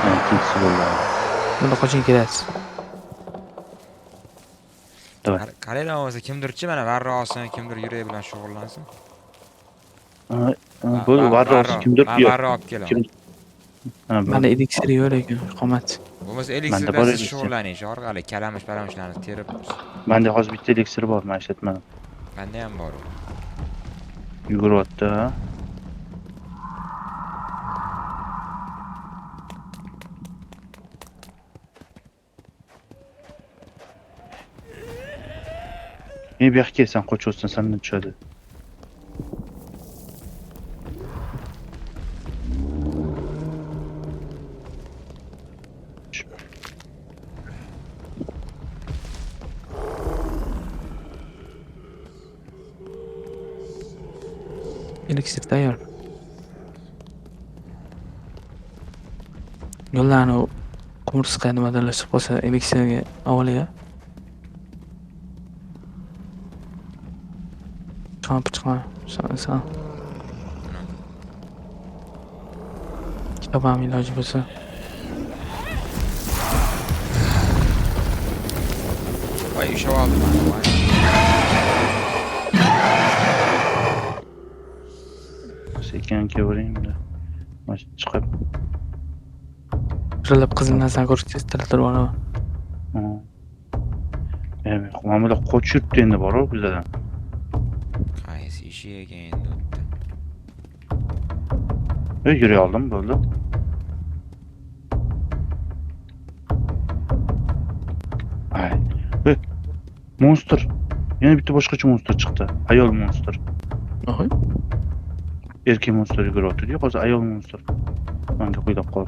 Ikkinchisi bo'ldi. Bunda qachon kelasiz? Qaranglar o'zi kimdirchi mana varro olsin, kimdir yurak bilan shug'ullansin. Bu varro kimdir yo'q. Varro olib kelaman. Mana eliksir yo'q ekan, qomat. Bo'lmasa eliksir bilan shug'ullaning, orqali kalamushlarni terib. Menda hozir bitta eliksir bor, men ishlatmadim. Menda ham bor. Yuguryapti. Men bu yoqqa kelsan, qochib sendan tushadi. Eliksir tayyor. Yo'llarni qumursqa nimadanlashib qolsa eliksirga avvaliga chiqma. San. Kitobam iloji bo'lsa. Voy, ushlab oldim. Voy. Sekin kelaveringda. Mana chiqib. Qirilib qizil narsani ko'rsangiz tiltirib olaman. Mana bular qochib endi bor-ku bizlardan. Qaysi ishi ekan endi o'tdi. Yura oldim, bo'ldi. Ay. Monster. Yana bitta boshqacha monster chiqdi. Ayol monster. Voy. Erkak monster yuguryapti-ku, hozir ayol monster. Menga qo'ylab qol.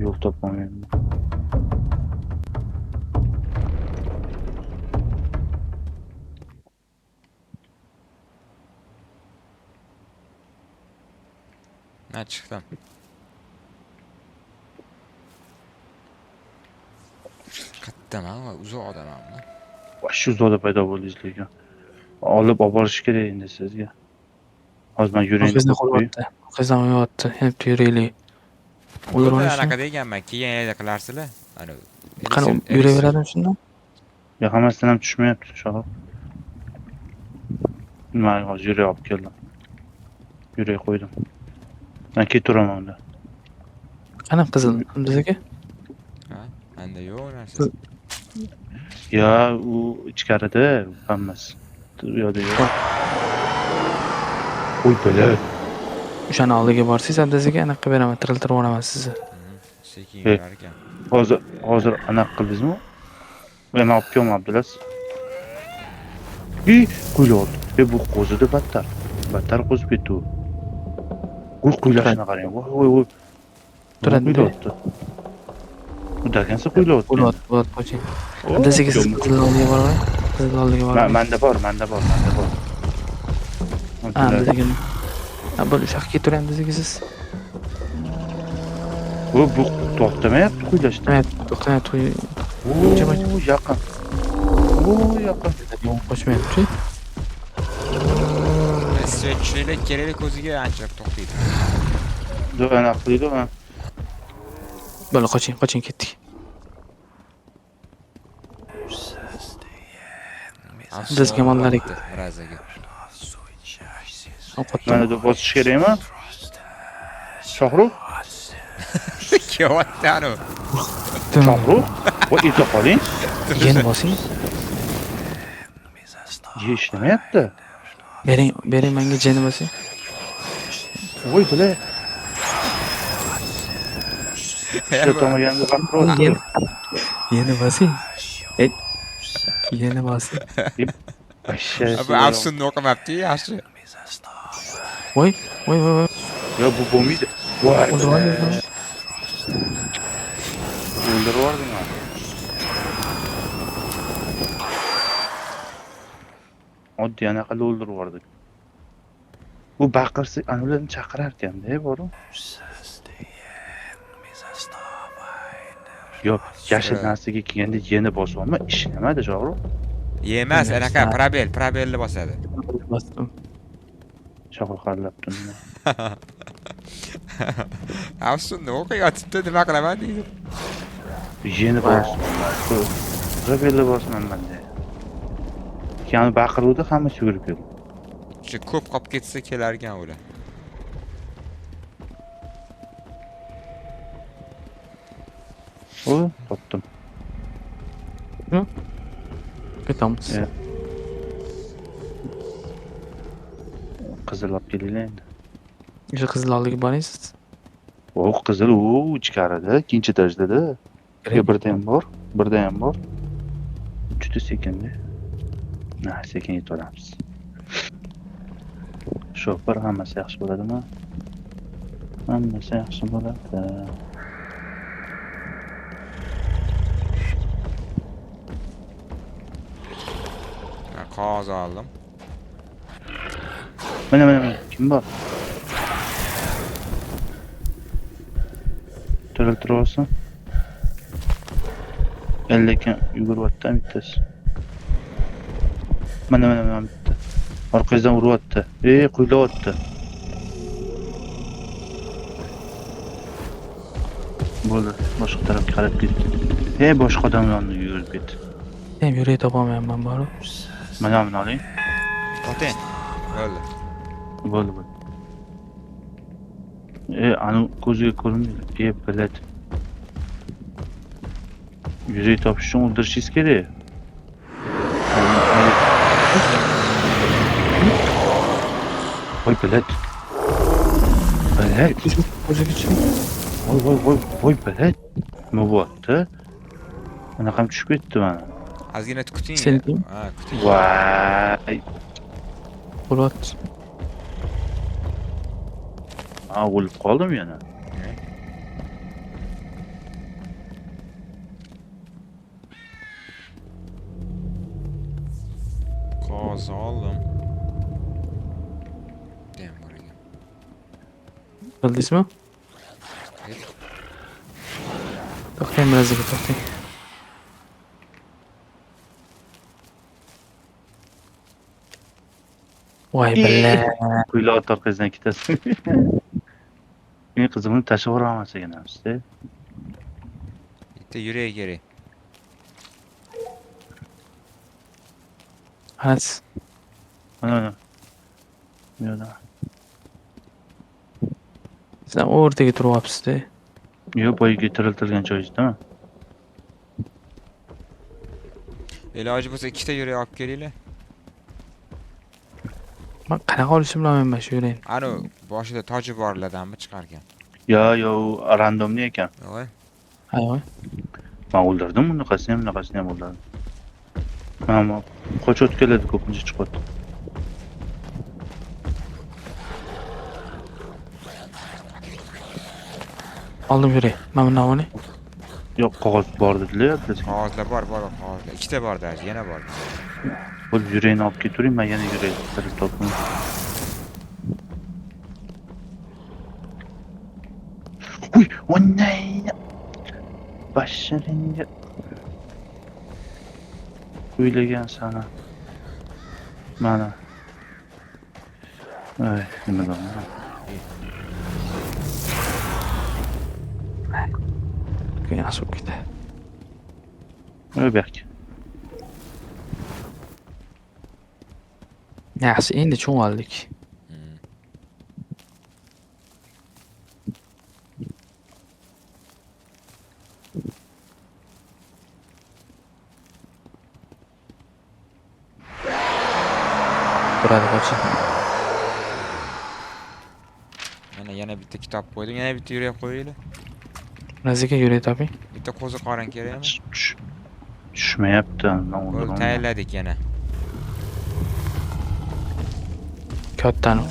Yo'l topolmayman. Na chiqdim. Qayerdaman? Uzoqdaman. Shu zoda paydo bo'ldingiz lekin. Olib borish kerak endi sizga. Hozir men yuraylik. Qizlar qo'yapti. Qizlar qo'yapti. Hep yuraylik. Ular anaqa deganman, keyin yana qilarsizlar. Ana qani yuraveradimi shundan? Yo'q, hammasidan ham tushmayapti shoh. Men hozir yuray olib keldim. Yuray qo'ydim. Men ketiraman unda. Qani qizil bizga? Ha, menda yo'q narsa. Ya, u ichkarida hammasi. U yo'qda yo'q. Qo'y bela. O'shani oldiga borsangiz, adasiga anaqa beraman, tiriltirib olaman sizni. Sekin yurar ekan. Hozir anaqa qildingizmi? Men olib kelman Abdulaziz. Qo'yildi. Bu qo'zidi battar. Battar qo'zib ketdi u. Qo'ylashini qarang. Voy. Turadi. Bu dagansa qo'yildi. Bo'lat qo'ying. Adasiga siz qizil oldiga boraman. Qizil oldiga boraman. Menda bor. Adasiga. Bu shaqqa ketaveramiz adasiga siz. Bu to'xtamayapti qo'ylashdan. Evet, to'xtamayapti. Yaqin. Qochmayapti. Svetchilar kerak ko'ziga ancha to'xtaydi. Do'na qildi, ha. Bo'la qoching ketdik. Bizga mollar ekdi. Razaga. Mana da bosish kerakmi? Shohrux? Kelyapti anu. Shohrux? Voy, esa qoling. Yana bosing. Ishlamayapti. Bering menga jeni bosing. Voy, bile. Shu tomoganga qarab Yana bosing. Yana bosing. Bu afsunni o'qimabdi, yaxshi. Voy. Ya bu bo'lmaydi. Voy. O'ldirib yubordingmi? Oddiy anaqa o'ldirib yubordik. Bu baqirsa, ularni chaqirar ekanda, boru. Yo'q, yashil narsaga kelganda yeni bosyapman, ishlamadi, Shohrux. Yemas, anaqa probelni bosadi. Bosdim. Shohrux qarlabdi. Afsunni o'qiyotibdi, nima qilaman deydi. Yeni bosman. Probelni bosman menda. Yani baqiruvdi, hammasi yugurib keldi. Shu ko'p qolib ketsa kelar ekan ular. Topdim. Ketamiz. Qizil olib kelinglar endi. O'sha qizil oldiga borasiz. O qizil u ichkarida, ikkinchi etajda-da. Birdayam bor, birdayam bor. Juda sekinda. Sekin yetib Shofir hammasi yaxshi bo'ladimi? Hammasi yaxshi bo'ladi. Qog'oz oldim. Mana, kim bor? Turib-turib lekin yuguryapti bittasi. Mana bitta. Orqangizdan uryapti. Quylayapti. Bo'ldi, boshqa tarafga qarab ketdi. Boshqa odam yoniga yurib ketdi. Ham yuray topolmayapman boru. Mana buni oling. To'xtang. Bo'ldi. Bo'ldi. Anu ko'ziga ko'rinmaydi. Biladi. Yuray topish uchun o'ldirishingiz kerak. Voy biladi. O'ziga chiq. Voy biladi. Nima bo'pti? Anaqam tushib ketdi mana. Ozgina kuting. Ha, kuting. Voy. Bo'lyapti. O'lib qoldim yana. Qog'oz oldim. Dem bor ekan. Bildingizmi? To'xtang, biroziga to'xtang. Voy billa. Quylar orqasidan ketasiz. Men qizimni tashlab yuboramiz ekanmiz-da. Bitta yurak kerak. Has. Mana. Yo'q. Sizlar o'rtaga turyapsiz-da. Yo'q, boyiga tiriltirgan joyingizda. Iloji bo'lsa ikkita yurak olib kelinglar. Men qanaqa olishimni bilmayman shu yurayni. Ana boshida toji borlardanmi chiqargan? Yo'q, randomli ekan. Voy. Ayvoy. Men o'ldirdim bunaqasini ham o'ldirdim. Mana qochib keladi ko'pincha chiqadi. Oldim yuray. Mana bundan o'ni. Yo'q, qog'oz bor dedilar. Qog'ozlar bor, qog'ozlar. Ikkita bor даже, yana bor. Bo'l yurayni olib ketavering, men yana yuray tirib topaman. Uy, o'nay. Bashiringa o'ylagan sana. Mana. Ay, nima bo'ldi? Yaxshi bo'lib ketdi. O'bak. Yaxshi, endi cho'ng oldik. Turadi qo'ychi. Yana bitta kitob qo'ydim, yana bitta yurak qo'yinglar. Naziga yuray toping. Bitta qo'zi qorin kerakmi? Tushmayapti. Bo'ldi, tayyorladik yana. Kattani.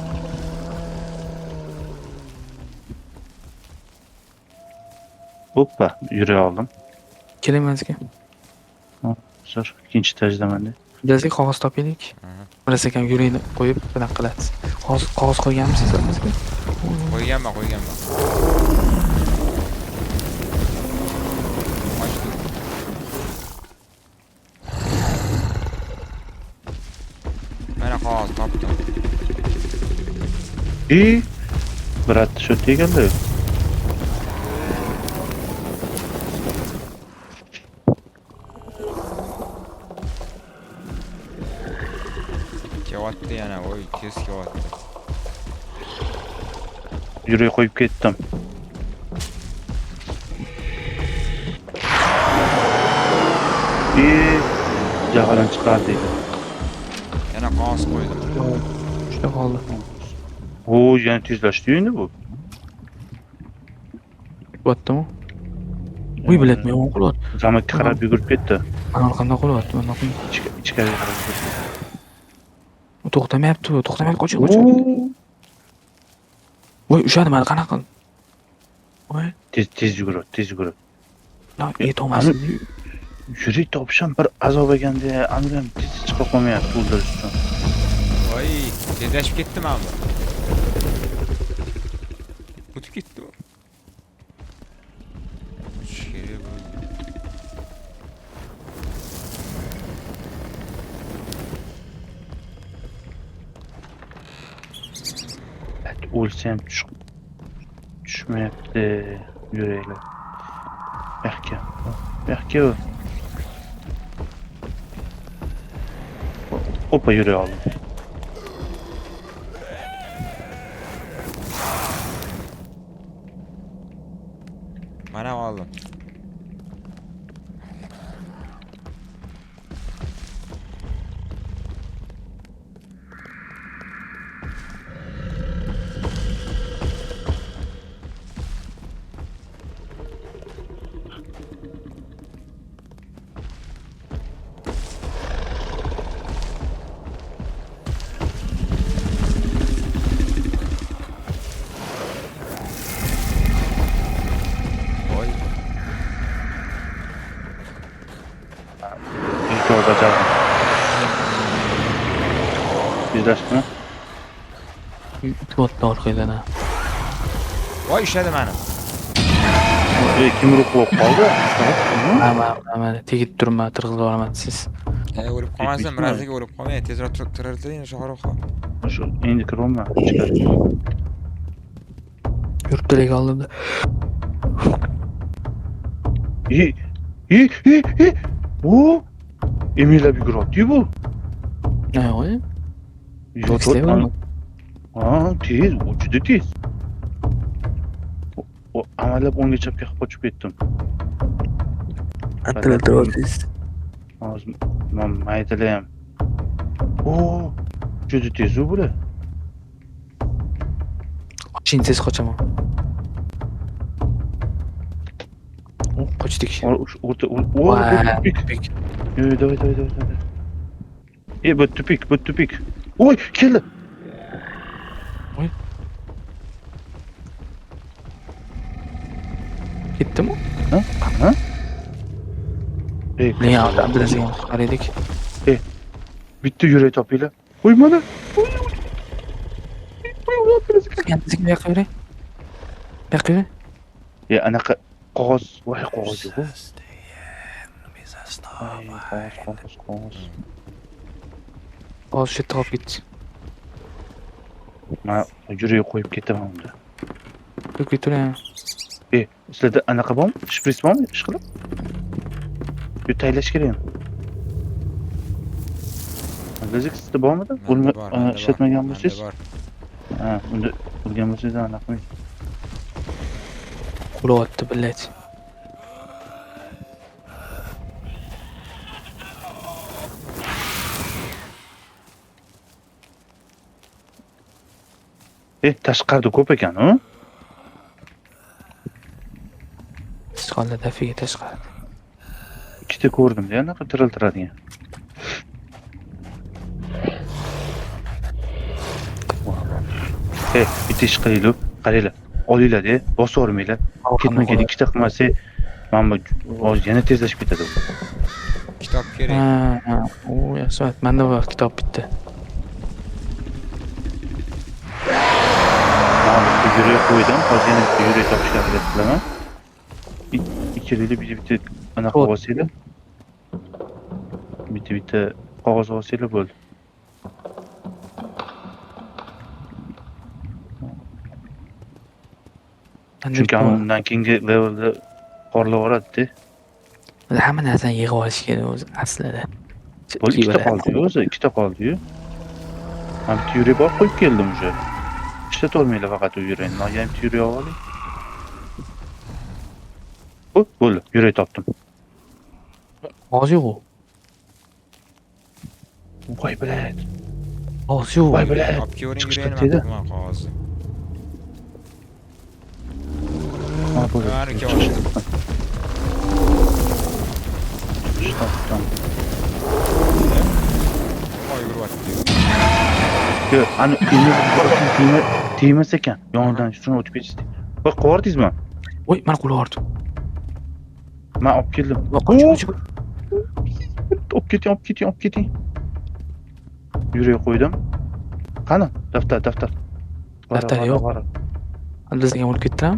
Hoppa, yuray oldim. Keling Naziga. Zo'r, ikkinchi etajdaman-da. Naziga qog'oz topaylik. Biroz ekan yurayni qo'yib bunaqa qilasiz. Qog'oz qo'yganmisiz Naziga? Qo'yganman. Mana qog'oz topdim. Brat, shu teganda. Kelyapti yana, voy, tez kelyapti. Yuray qo'yib ketdim. Jahlan chiqardi. Yana qog'oz qo'ydim. Juda qoldi. Yana tezlashdi endi bu. Bo'ptimi? Uy bilet men o'qib ol. Zamakka qarab yugurib ketdi. Ana qanday qo'yapti? Mana qo'y. Ichkariga qarab yugurib ketdi. To'xtamayapti, qoch. Voy, ushadi meni qanaqa? Voy, Tez yugurib. yo, aytolmasin. Yurak topisham bir azob ekanda, aniq tez chiqib qolmayapti o'ldirishdan. Voy, tezlashib ketdim men bu. O'tib ketdi u. Kerak bo'ldi. O'lsam tushmayapti yuraklar. Yaxka. Hoppa yurak oldim. Mana oldim. Voy, İlk orada bacardım. Yüzleşme. Bo'pti orqadan. voy ushladi meni. Kim ruh bo'lib qoldi? Mana tegib turma, tirg'izib yuboraman siz. O'lib qolmasin, birazga o'lib qolmay, tezroq tiriltiring shohruxqa. Shu endi kirolma ichkari. Yurtdagi oldimda. Bu Emil'e bir gratı bu. Ne o? Yok İstemiyorum. Tez, o juda tez. O amallab o'ngga chapga qochib ketdim. Attirasiz. Hozir men maydalayam. Juda tez u bular. Qoching, tez qochaman. Qochdik. O'rta Tupik. Давай. Bu tupik. Oy, keldi. Ketdimi? Ha? Ne yaptı? Abdülaziz'e qaraydik. Bitta yurak topinglar. Oy mana. Kendisi yoqqa yuring. Yoqqa yuring. Anaqa qog'oz, voy qog'oz yo'q. Enemies are Qog'oz. Hozir shu yerda qolib ketdi. Men yurak qo'yib ketaman unda. Yo'q, turing. Sizlarda anaqa bormi? Shpris bormi? Ishqilib? Yo taylash kerak. Lezik sizda bormidi? Ishlatmagan bo'lsangiz. Ha, unda bilgan bo'lsangiz anaqa qiling. Qo'lyapti, billat. Tashqarida ko'p ekan-ku. Sichqonlar dafiga tashqarida. Ikkita ko'rdim-da, anaqa tiriltiradigan. Bitta ish qilaylik. Qaranglar, olinglar-da, bosavermanglar. Ketma-ket ikkita qilmasa, mana hozir yana tezlashib ketadi. Kitob kerak. Ha. O, yaxshi. Menda bor kitob bitta. Yurak qo'ydim, hozir yana bitta yurak topishga harakat qilaman. Ikkilikli bitta anaqa olsanglar. Bitta qog'oz olsanglar bo'ldi. Chunki undan keyingi levelda qorlab yuboradi-da. Hamma narsani yig'ib olish kerak o'zi aslida. Bo'l, ikkita qoldi-yu. Men bitta yurak bor qo'yib keldim o'sha. Ishlataolmaylar faqat u yurakni. Men yana bitta yurak oling. Bo'ldi, yurak topdim. Hozir yo'q. Voy bilat. Hozir yo'q. Voy bilat. Olib keling, yuraymi qog'ozni. bo'ladi? Mani keldi. Chiqishdan. Voy yuribdi. Yo'q, ani tegmas ekan. Yonidan shuni o'tib ketishdi. Voy, qovardingizmi? Voy, mana qo'li og'ridi. Men olib keldim. Qoch. Olib keting. Yurga qo'ydim. Qani? Daftar. Daftar yo'q. Bizga olib ketdiram.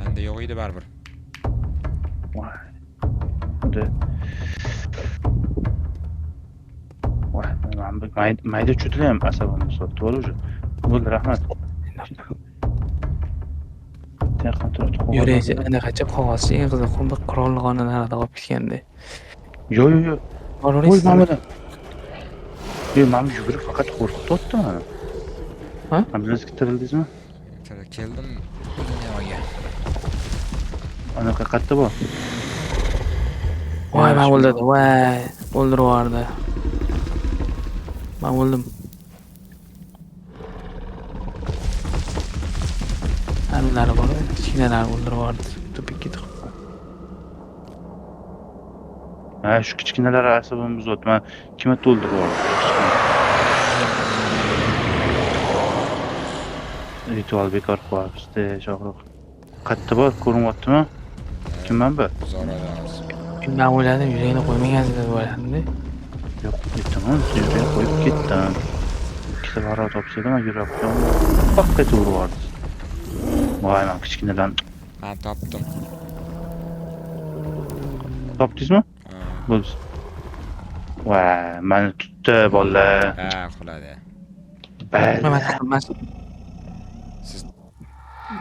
Menda yo'q edi baribir. Voy, mayda chutlar ham asabimni sotdi, to'g'ri уже. Bo'ldi, rahmat. Yuraychi, anaqacha qog'ozchi eng qiziq qumbi qurollig'ini narada olib ketganda. Yo'q. Voy, Mana mana. Men yugurib faqat qo'rqityapti meni. Ha? Ambulansga tirildingizmi? Keldim dunyoga. Anaqa qayerda bor? voy, men o'ldirdi. Voy, o'ldirib yubordi. Men o'ldim. Anlari bor, kichkinalar o'ldirib yubordi. Tupik ketib. Ha, shu kichkinalar asabimni buzdi. Men kimga to'ldirib yubordim? Ritual bekor qo'yapsiz-da, Shohruh. Qayerda bor? Ko'rinyaptimi? Kimman bu? Zoradamiz. Men o'yladim, yuragini qo'ymagansiz deb o'yladim-da. Yo'q, aytaman, yurga qo'yib ketdim. Ikkita baro topsaydim, men yurib qo'ydim. Faqat urib yubordi. Voy, men kichkinadan Men topdim. topdingizmi? Bo'ldi. Voy, meni tutdi bolalar. Ha, quladi. Men Siz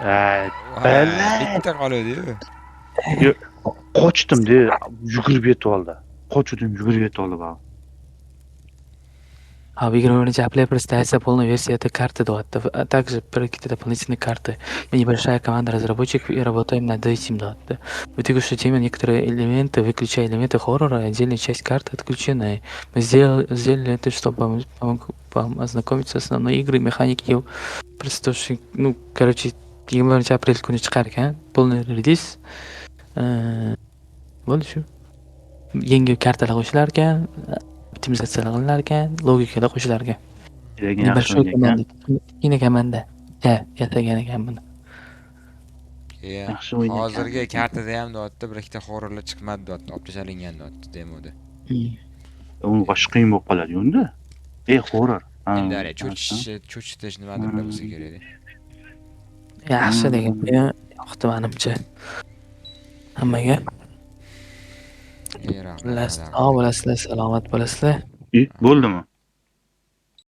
Bala. bitta qoladi-yu. Qochdim-da, yugurib yetib oldi. Yugurib yetib oldi baba. А в игре Play представится полная версия этой карты, а также какие-то дополнительные карты. Мы небольшая команда разработчиков и работаем над этим. В текущей теме некоторые элементы, выключая элементы хоррора, отдельная часть карты отключены. Мы сделали это, чтобы вам ознакомиться с основной игрой, механики. Просто, ну, короче, 20 апрель kuni chiqar ekan, полный release. Bo'ldi shu. Yangi kartalar qo'shilar ekan, optimizatsiyalar qilinar ekan, logikalar qo'shilar ekan. Kichkina komanda. Yasagan ekan buni. Yaxshi o'yin ekan. Hozirgi kartada ham deyapti, bir ikkita horrorlar chiqmadi deyapti, olib tashlagan deyapti demoda. Uni boshqa qiyin bo'lib qoladi unda. Horror. Endi cho'chitish nimadir bo'lsa kerak. Yaxshi degan yoqdi menimcha. Hammaga. Sog' bo'lasizlar, salomat bo'lasizlar. Bo'ldimi?